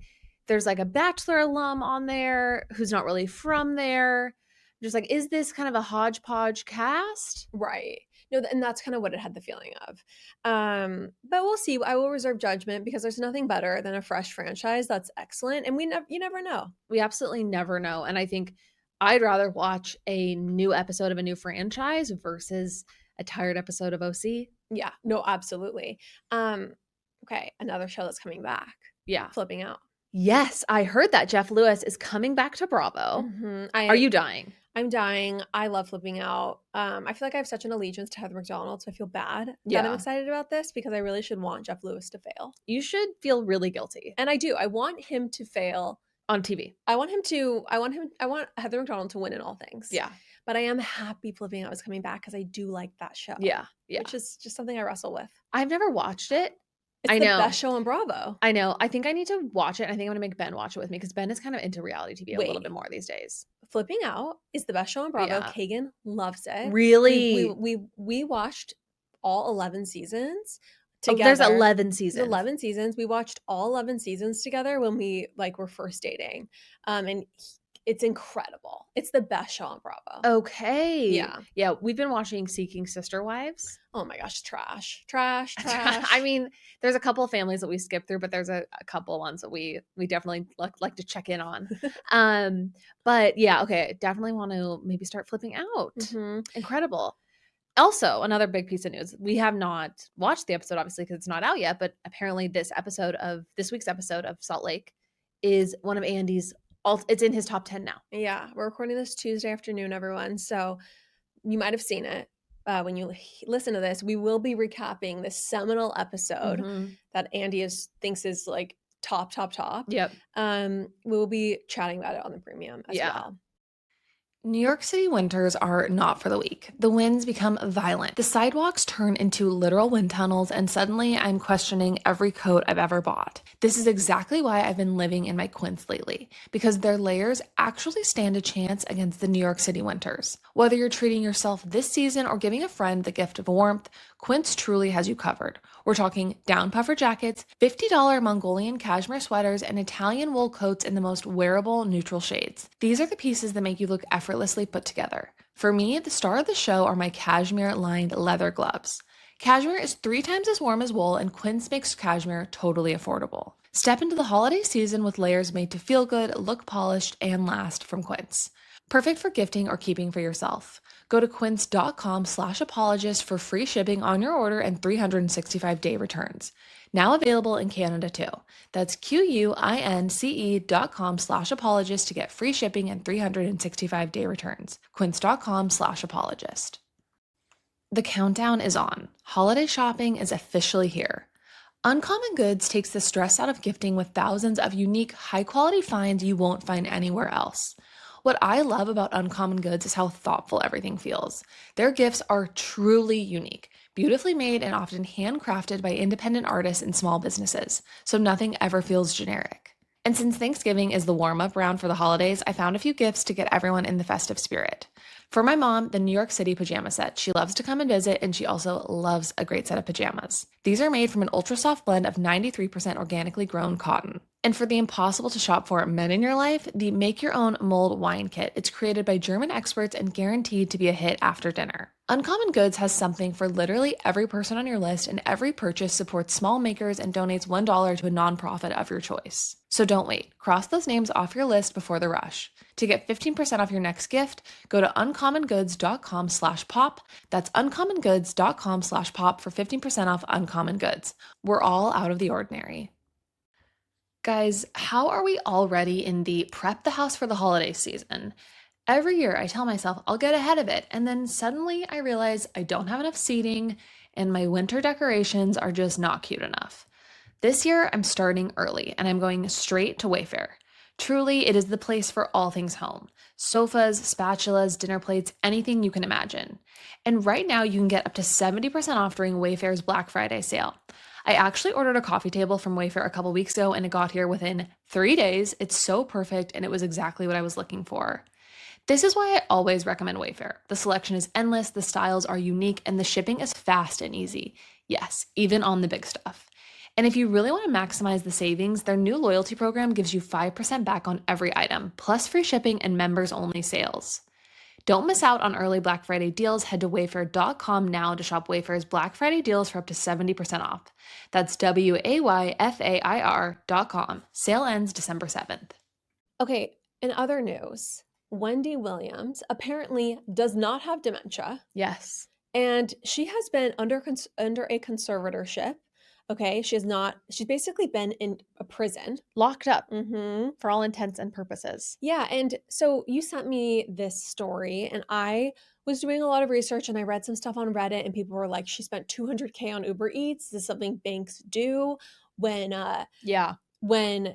there's like a Bachelor alum on there who's not really from there, just like, is this kind of a hodgepodge cast? Right. No, and that's kind of what it had the feeling of. But we'll see. I will reserve judgment because there's nothing better than a fresh franchise that's excellent, and you never know. We absolutely never know. And I think I'd rather watch a new episode of a new franchise versus a tired episode of OC. Yeah. No, absolutely. Okay, another show that's coming back. Yeah. Flipping Out. Yes, I heard that Jeff Lewis is coming back to Bravo. Are you dying? I'm dying. I love Flipping Out. I feel like I have such an allegiance to Heather McDonald, so I feel bad that I'm excited about this because I really should want Jeff Lewis to fail. You should feel really guilty. And I do. I want him to fail on TV. I want Heather McDonald to win in all things. Yeah. But I am happy Flipping Out is coming back because I do like that show. Yeah. Yeah. Which is just something I wrestle with. I've never watched it. It's the best show on Bravo. I know. I think I need to watch it. I think I'm going to make Ben watch it with me because Ben is kind of into reality TV a little bit more these days. Flipping Out is the best show on Bravo. Yeah. Kagan loves it. Really? We watched all 11 seasons together. There's 11 seasons. 11 seasons. We watched all 11 seasons together when we were first dating. And it's incredible. It's the best show on Bravo. Okay. Yeah. Yeah. We've been watching Seeking Sister Wives. Oh my gosh. Trash. I mean, there's a couple of families that we skip through, but there's a couple ones that we definitely like to check in on. But yeah, okay. Definitely want to maybe start Flipping Out. Mm-hmm. Incredible. Also, another big piece of news. We have not watched the episode, obviously, because it's not out yet, but apparently this week's episode of Salt Lake is one of Andy's it's in his top 10 now. Yeah. We're recording this Tuesday afternoon, everyone. So you might have seen it when you listen to this. We will be recapping this seminal episode that Andy thinks is like top. Yep. We will be chatting about it on the premium as well. New York City winters are not for the weak. The winds become violent. The sidewalks turn into literal wind tunnels, and suddenly I'm questioning every coat I've ever bought. This is exactly why I've been living in my quints lately, because their layers actually stand a chance against the New York City winters. Whether you're treating yourself this season or giving a friend the gift of warmth, Quince truly has you covered. We're talking down puffer jackets, $50 Mongolian cashmere sweaters, and Italian wool coats in the most wearable neutral shades. These are the pieces that make you look effortlessly put together. For me, the star of the show are my cashmere-lined leather gloves. Cashmere is 3 times as warm as wool, and Quince makes cashmere totally affordable. Step into the holiday season with layers made to feel good, look polished, and last from Quince. Perfect for gifting or keeping for yourself. Go to quince.com/apologist for free shipping on your order and 365-day returns. Now available in Canada too. That's QUINCE.com/apologist to get free shipping and 365-day returns. Quince.com/apologist. The countdown is on. Holiday shopping is officially here. Uncommon Goods takes the stress out of gifting with thousands of unique, high-quality finds you won't find anywhere else. What I love about Uncommon Goods is how thoughtful everything feels. Their gifts are truly unique, beautifully made and often handcrafted by independent artists and small businesses, so nothing ever feels generic. And since Thanksgiving is the warm-up round for the holidays, I found a few gifts to get everyone in the festive spirit. For my mom, the New York City pajama set. She loves to come and visit, and she also loves a great set of pajamas. These are made from an ultra-soft blend of 93% organically grown cotton. And for the impossible to shop for men in your life, the Make Your Own Mold Wine Kit. It's created by German experts and guaranteed to be a hit after dinner. Uncommon Goods has something for literally every person on your list, and every purchase supports small makers and donates $1 to a nonprofit of your choice. So don't wait. Cross those names off your list before the rush. To get 15% off your next gift, go to uncommongoods.com/pop. That's uncommongoods.com/pop for 15% off Uncommon Goods. We're all out of the ordinary. Guys, how are we already in the prep the house for the holiday season? Every year I tell myself I'll get ahead of it, and then suddenly I realize I don't have enough seating and my winter decorations are just not cute enough. This year I'm starting early and I'm going straight to Wayfair. Truly, it is the place for all things home. Sofas, spatulas, dinner plates, anything you can imagine. And right now you can get up to 70% off during Wayfair's Black Friday sale. I actually ordered a coffee table from Wayfair a couple weeks ago and it got here within 3 days. It's so perfect and it was exactly what I was looking for. This is why I always recommend Wayfair. The selection is endless, the styles are unique, and the shipping is fast and easy. Yes, even on the big stuff. And if you really want to maximize the savings, their new loyalty program gives you 5% back on every item, plus free shipping and members-only sales. Don't miss out on early Black Friday deals. Head to wayfair.com now to shop Wayfair's Black Friday deals for up to 70% off. That's WAYFAIR.com. Sale ends December 7th. Okay, in other news, Wendy Williams apparently does not have dementia. Yes. And she has been under a conservatorship. Okay, she's basically been in a prison. Locked up for all intents and purposes. Yeah, and so you sent me this story and I was doing a lot of research and I read some stuff on Reddit and people were like, she spent $200K on Uber Eats. This is something banks do when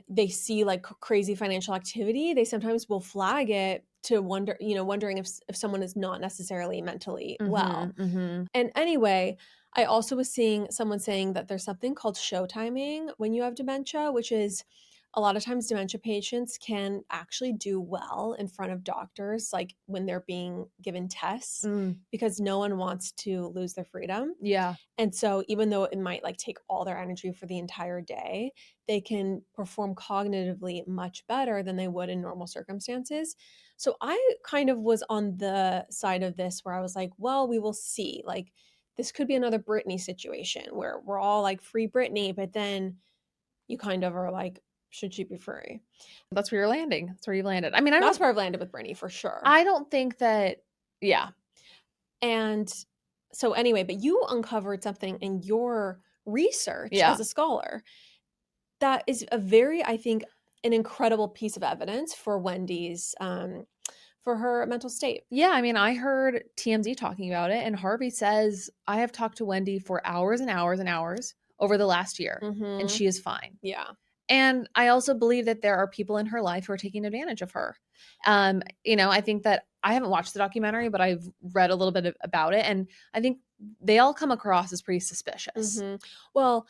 they see like crazy financial activity. They sometimes will flag it to wondering if someone is not necessarily mentally well. And anyway, I also was seeing someone saying that there's something called show timing when you have dementia, which is a lot of times dementia patients can actually do well in front of doctors, like when they're being given tests, because no one wants to lose their freedom. Yeah. And so even though it might like take all their energy for the entire day, they can perform cognitively much better than they would in normal circumstances. So I kind of was on the side of this where I was like, well, we will see. Like, this could be another Britney situation where we're all like free Britney, but then you kind of are like, should she be free? That's where you're landing. That's where you landed. I mean, that's where I've landed with Britney for sure. I don't think that, yeah. And so anyway, but you uncovered something in your research as a scholar that is I think, an incredible piece of evidence for Wendy's for her mental state. Yeah, I mean, I heard TMZ talking about it, and Harvey says, I have talked to Wendy for hours and hours and hours over the last year, and she is fine. Yeah. And I also believe that there are people in her life who are taking advantage of her. I think that I haven't watched the documentary, but I've read a little bit about it, and I think they all come across as pretty suspicious. Well,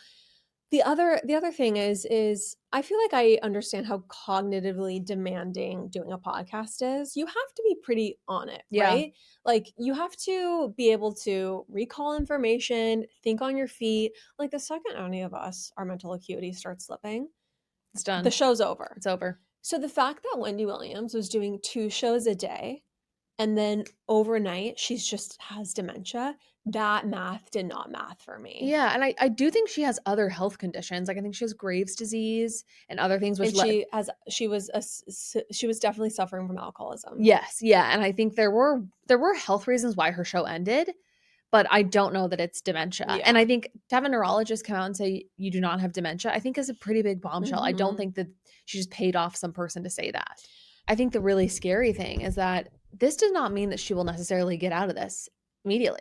the other thing is I feel like I understand how cognitively demanding doing a podcast is. You have to be pretty on it, right? Like you have to be able to recall information, think on your feet. Like the second any of us, our mental acuity starts slipping, it's done. The show's over. It's over. So the fact that Wendy Williams was doing 2 shows a day and then overnight she's just has dementia, that math did not math for me. Yeah, and I do think she has other health conditions. Like I think she has Graves' disease and other things. Which she was definitely suffering from alcoholism. Yes, yeah, and I think there were health reasons why her show ended, but I don't know that it's dementia. Yeah. And I think to have a neurologist come out and say you do not have dementia, I think is a pretty big bombshell. I don't think that she just paid off some person to say that. I think the really scary thing is that this does not mean that she will necessarily get out of this immediately.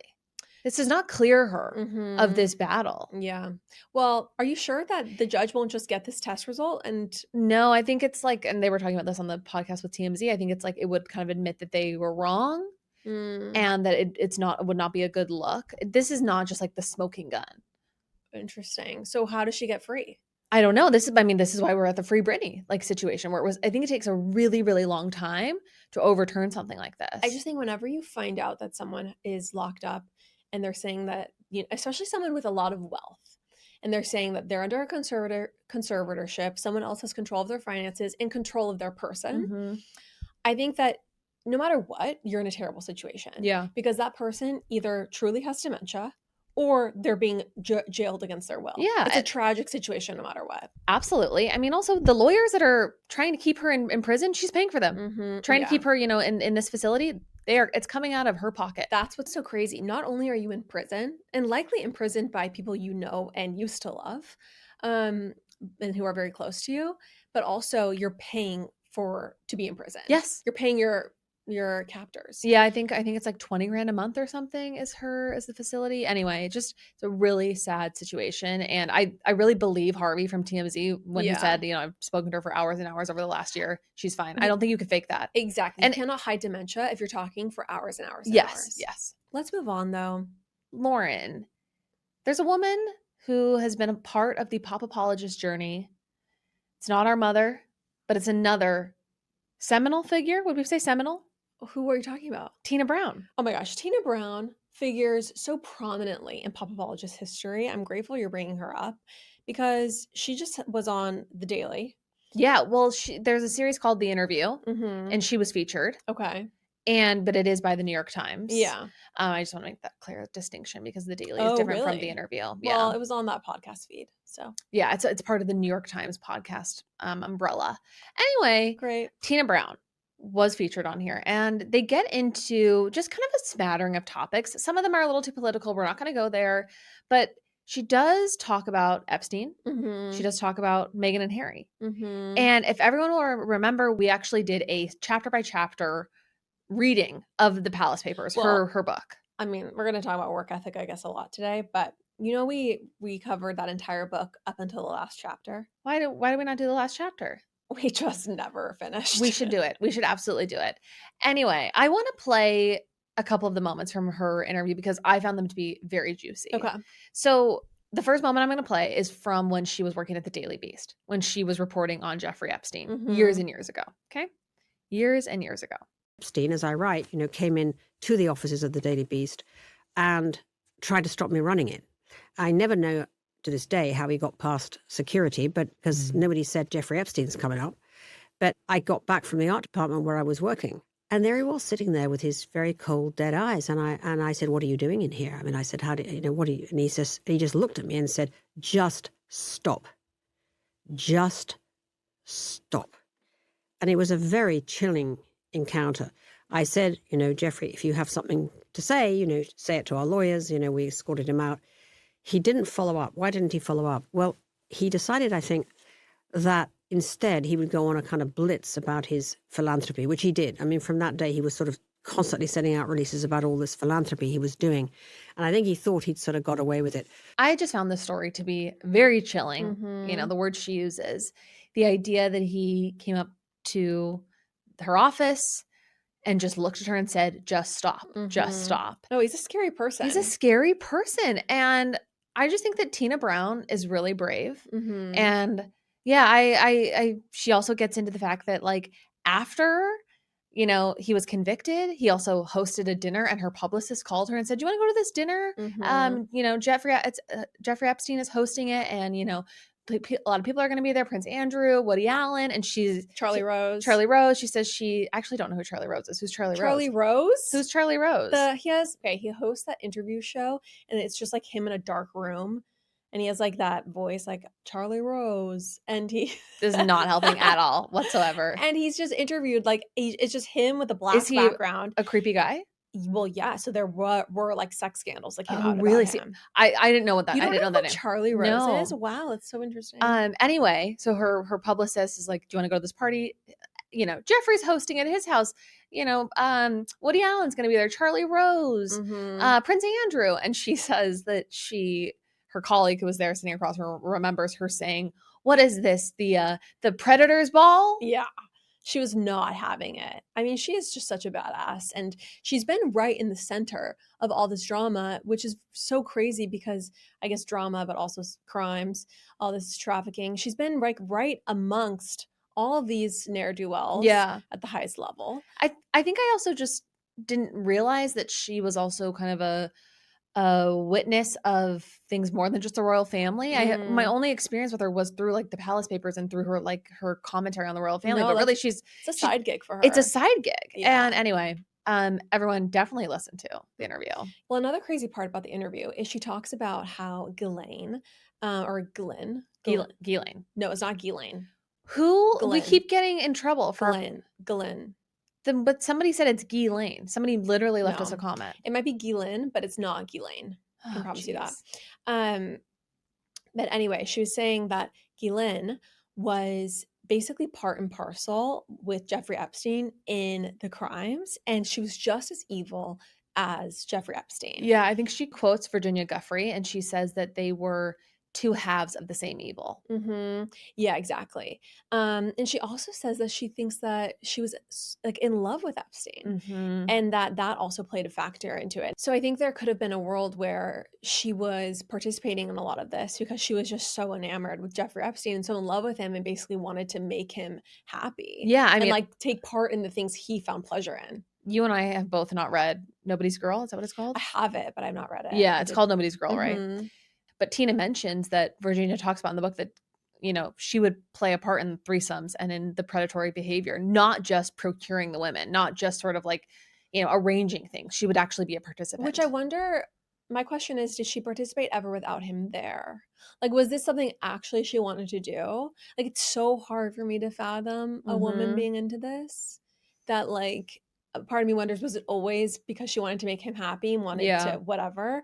This does not clear her of this battle. Yeah. Well, are you sure that the judge won't just get this test result? And no, I think it's like, and they were talking about this on the podcast with TMZ. I think it's like it would kind of admit that they were wrong and that it would not be a good look. This is not just like the smoking gun. Interesting. So how does she get free? I don't know. This is why we're at the Free Britney like situation where I think it takes a really, really long time to overturn something like this. I just think whenever you find out that someone is locked up and they're saying that, especially someone with a lot of wealth, and they're saying that they're under a conservatorship, someone else has control of their finances and control of their person. I think that no matter what, you're in a terrible situation. Yeah. Because that person either truly has dementia or they're being jailed against their will. Yeah. It's a tragic situation no matter what. Absolutely. I mean, also the lawyers that are trying to keep her in prison, she's paying for them. Trying to keep her, in this facility, it's coming out of her pocket. That's what's so crazy. Not only are you in prison, and likely imprisoned by people you know and used to love, and who are very close to you, but also you're paying to be in prison. Yes. You're paying your captors. Yeah, I think it's like $20,000 a month or something is the facility. Anyway, it's a really sad situation. And I really believe Harvey from TMZ when he said, I've spoken to her for hours and hours over the last year. She's fine. I don't think you could fake that. Exactly. And you cannot hide dementia if you're talking for hours and hours and hours. Yes. Let's move on though. Lauren, there's a woman who has been a part of the Pop Apologist journey. It's not our mother, but it's another seminal figure. Would we say seminal? Who are you talking about? Tina Brown. Oh my gosh, Tina Brown figures so prominently in Pop Apologist history. I'm grateful you're bringing her up because she just was on The Daily. Yeah, well, there's a series called The Interview, and she was featured. Okay. But it is by the New York Times. Yeah. I just want to make that clear distinction because The Daily is different from The Interview. Yeah. Well, it was on that podcast feed, so. Yeah, it's part of the New York Times podcast umbrella. Anyway, great. Tina Brown was featured on here, and they get into just kind of a smattering of topics. Some of them are a little too political. We're not going to go there, but she does talk about Epstein. She does talk about Meghan and Harry. And if everyone will remember, we actually did a chapter by chapter reading of the Palace Papers, her book. I mean, we're going to talk about work ethic, I guess, a lot today, but we covered that entire book up until the last chapter. Why do we not do the last chapter? We just never finished. We should do it. We should absolutely do it. Anyway, I want to play a couple of the moments from her interview because I found them to be very juicy. Okay. So the first moment I'm going to play is from when she was working at the Daily Beast, when she was reporting on Jeffrey Epstein years and years ago. Okay. Years and years ago. Epstein, as I write, came in to the offices of the Daily Beast and tried to stop me running it. I never know to this day how he got past security, but because nobody said Jeffrey Epstein's coming up. But I got back from the art department where I was working, and there he was sitting there with his very cold, dead eyes. And I said, "What are you doing in here?" I mean, I said, "How do what are you?" And he just looked at me and said, "Just stop. Just stop." And it was a very chilling encounter. I said, "Jeffrey, if you have something to say, say it to our lawyers." We escorted him out. He didn't follow up. Why didn't he follow up? Well, he decided, I think, that instead he would go on a kind of blitz about his philanthropy, which he did. I mean, from that day, he was sort of constantly sending out releases about all this philanthropy he was doing. And I think he thought he'd sort of got away with it. I just found this story to be very chilling. The word she uses, the idea that he came up to her office and just looked at her and said, "Just stop, just stop." No, he's a scary person. He's a scary person. And I just think that Tina Brown is really brave. And yeah, she also gets into the fact that like after, he was convicted, he also hosted a dinner and her publicist called her and said, "Do you want to go to this dinner? Jeffrey Epstein is hosting it. And, a lot of people are going to be there. Prince Andrew, Woody Allen, and Charlie Rose. Charlie Rose. She says she actually don't know who Charlie Rose is. Who's Charlie Rose? Charlie Rose? Who's Charlie Rose? He hosts that interview show, and it's just like him in a dark room, and he has like that voice like Charlie Rose, and he this is not helping at all whatsoever. And he's just interviewed like it's just him with a black background. A creepy guy? Well, yeah. So there were like sex scandals that came out really? about him. I didn't know what that. I didn't know that who name. Charlie Rose is. Wow, that's so interesting. Anyway, so her publicist is like, "Do you want to go to this party? Jeffrey's hosting at his house. Woody Allen's going to be there. Charlie Rose, Prince Andrew." And she says that her colleague who was there sitting across from her remembers her saying, "What is this? The Predators ball?" Yeah. She was not having it. I mean, she is just such a badass. And she's been right in the center of all this drama, which is so crazy because I guess drama, but also crimes, all this trafficking. She's been right amongst all of these ne'er-do-wells at the highest level. I think I also just didn't realize that she was also kind of a witness of things more than just the royal family. My only experience with her was through like the Palace Papers and through her commentary on the royal family. But really, it's a side gig for her. It's a side gig. Yeah. And anyway, everyone definitely listen to the interview. Well, another crazy part about the interview is she talks about how Ghislaine. No, it's not Ghislaine. Who we keep getting in trouble for Ghislaine. But somebody said it's Ghislaine. Somebody literally left us a comment. It might be Ghislaine, but it's not Ghislaine. I can promise you that. But anyway, she was saying that Ghislaine was basically part and parcel with Jeffrey Epstein in the crimes, and she was just as evil as Jeffrey Epstein. Yeah, I think she quotes Virginia Giuffre, and she says that they were two halves of the same evil. Yeah, exactly. And she also says that she thinks that she was like in love with Epstein, and that also played a factor into it. So I think there could have been a world where she was participating in a lot of this because she was just so enamored with Jeffrey Epstein and so in love with him and basically wanted to make him happy. Yeah, I mean, and like take part in the things he found pleasure in. you and I have both not read Nobody's Girl. Is that what it's called? I have it, but I've not read it. Yeah, it's called Nobody's Girl, right? Mhm. But Tina mentions that Virginia talks about in the book that, you know, she would play a part in threesomes and in the predatory behavior, not just procuring the women, not just sort of like, you know, arranging things. She would actually be a participant. Which I wonder, my question is, did she participate ever without him there? Like, was this something actually she wanted to do? Like, it's so hard for me to fathom a woman being into this, that like, a part of me wonders, was it always because she wanted to make him happy and wanted to whatever?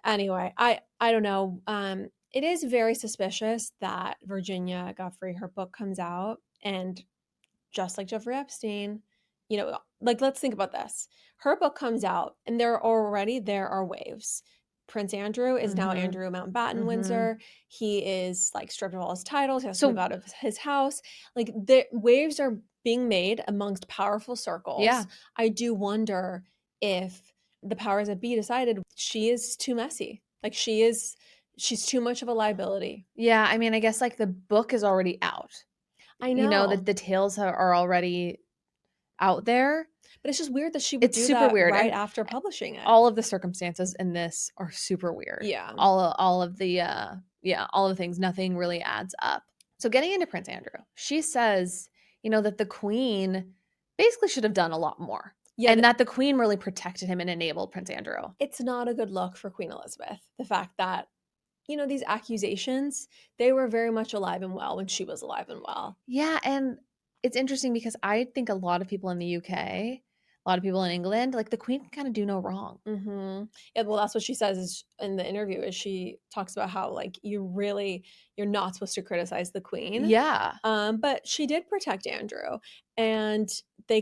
Anyway, I don't know. It is very suspicious that Virginia Giuffre, her book comes out, and just like Jeffrey Epstein, you know, like, let's think about this. Her book comes out, and there are waves. Prince Andrew is now Andrew Mountbatten Windsor. He is like stripped of all his titles. He has to move out of his house. Like, the waves are being made amongst powerful circles. Yeah. I do wonder if the powers that be decided she is too messy. Like, she's too much of a liability. Yeah, I mean, I guess like the book is already out. I know. You know, the details are already out there. But it's just weird that she would do super that weird. right And after publishing it. all of the circumstances in this are super weird. Yeah. All of the things, nothing really adds up. So getting into Prince Andrew, she says, you know, that the Queen basically should have done a lot more. Yeah, and that the Queen really protected him and enabled Prince Andrew. It's not a good look for Queen Elizabeth. The fact that, you know, these accusations, they were very much alive and well when she was alive and well. Yeah, and it's interesting because I think a lot of people in the UK, a lot of people in England, like, the Queen can kind of do no wrong. Mm-hmm. Yeah, well, that's what she says is in the interview, is she talks about how, like, you're not supposed to criticize the Queen. Yeah. But she did protect Andrew, and they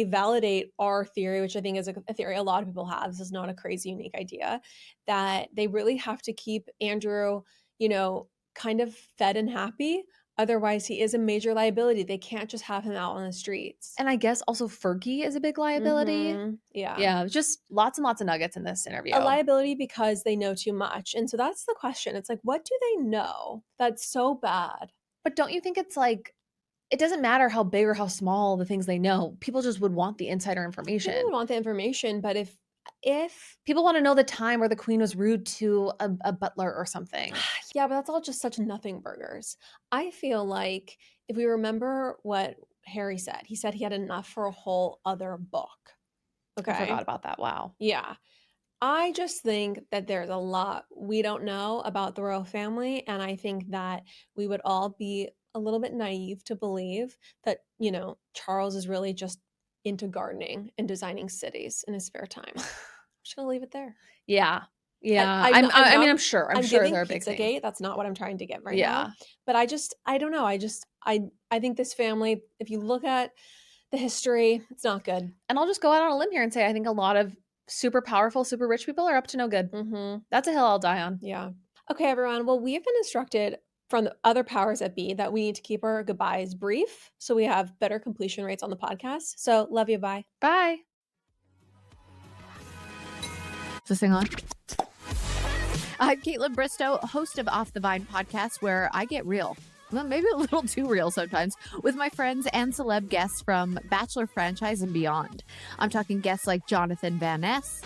validate our theory, which I think is a theory a lot of people have. This is not a crazy unique idea, that they really have to keep Andrew, you know, kind of fed and happy. Otherwise, he is a major liability. They can't just have him out on the streets. And I guess also Fergie is a big liability. Mm-hmm. Yeah. Yeah. Just lots and lots of nuggets in this interview. A liability because they know too much. And so that's the question. It's like, what do they know that's so bad? But don't you think it's like, it doesn't matter how big or how small the things they know. People just would want the insider information. People would want the information, but if people want to know the time where the Queen was rude to a butler or something. Yeah, but that's all just such nothing burgers. I feel like if we remember what Harry said, he said he had enough for a whole other book. Okay. I forgot about that. Wow. Yeah. I just think that there's a lot we don't know about the royal family. And I think that we would all be a little bit naive to believe that, you know, Charles is really just into gardening and designing cities in his spare time. I'm just gonna leave it there. Yeah. Yeah. I'm sure they're a big thing. Pizzagate. That's not what I'm trying to get right now. But I don't know. I think this family, if you look at the history, it's not good. And I'll just go out on a limb here and say I think a lot of super powerful, super rich people are up to no good. Mm-hmm. That's a hill I'll die on. Yeah. Okay, everyone. Well, we have been instructed from the other powers that be that we need to keep our goodbyes brief so we have better completion rates on the podcast. So love you. Bye. Bye. Is this thing on? I'm Caitlin Bristow, host of Off the Vine podcast, where I get real. Well, maybe a little too real sometimes, with my friends and celeb guests from Bachelor franchise and beyond. I'm talking guests like Jonathan Van Ness,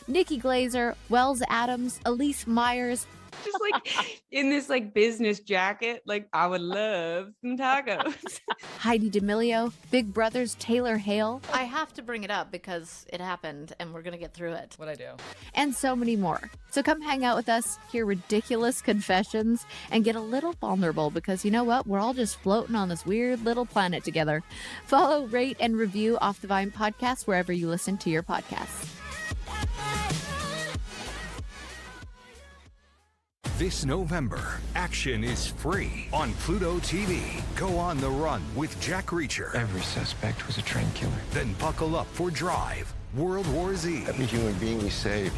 Nikki Glazer, Wells Adams, Elise Myers, just like in this like business jacket, like I would love some tacos. Heidi D'Amelio, Big Brother's Taylor Hale. I have to bring it up because it happened and we're going to get through it. What'd I do? And so many more. So come hang out with us, hear ridiculous confessions, and get a little vulnerable because you know what? We're all just floating on this weird little planet together. Follow, rate, and review Off the Vine podcast wherever you listen to your podcasts. This November, action is free on Pluto TV. Go on the run with Jack Reacher. Every suspect was a train killer. Then buckle up for Drive, World War Z. Every human being we save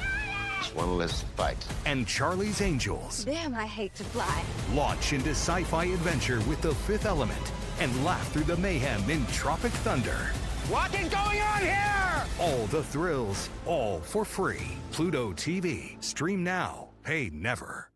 is one less to fight. And Charlie's Angels. Damn, I hate to fly. Launch into sci-fi adventure with The Fifth Element and laugh through the mayhem in Tropic Thunder. What is going on here? All the thrills, all for free. Pluto TV. Stream now. Pay never.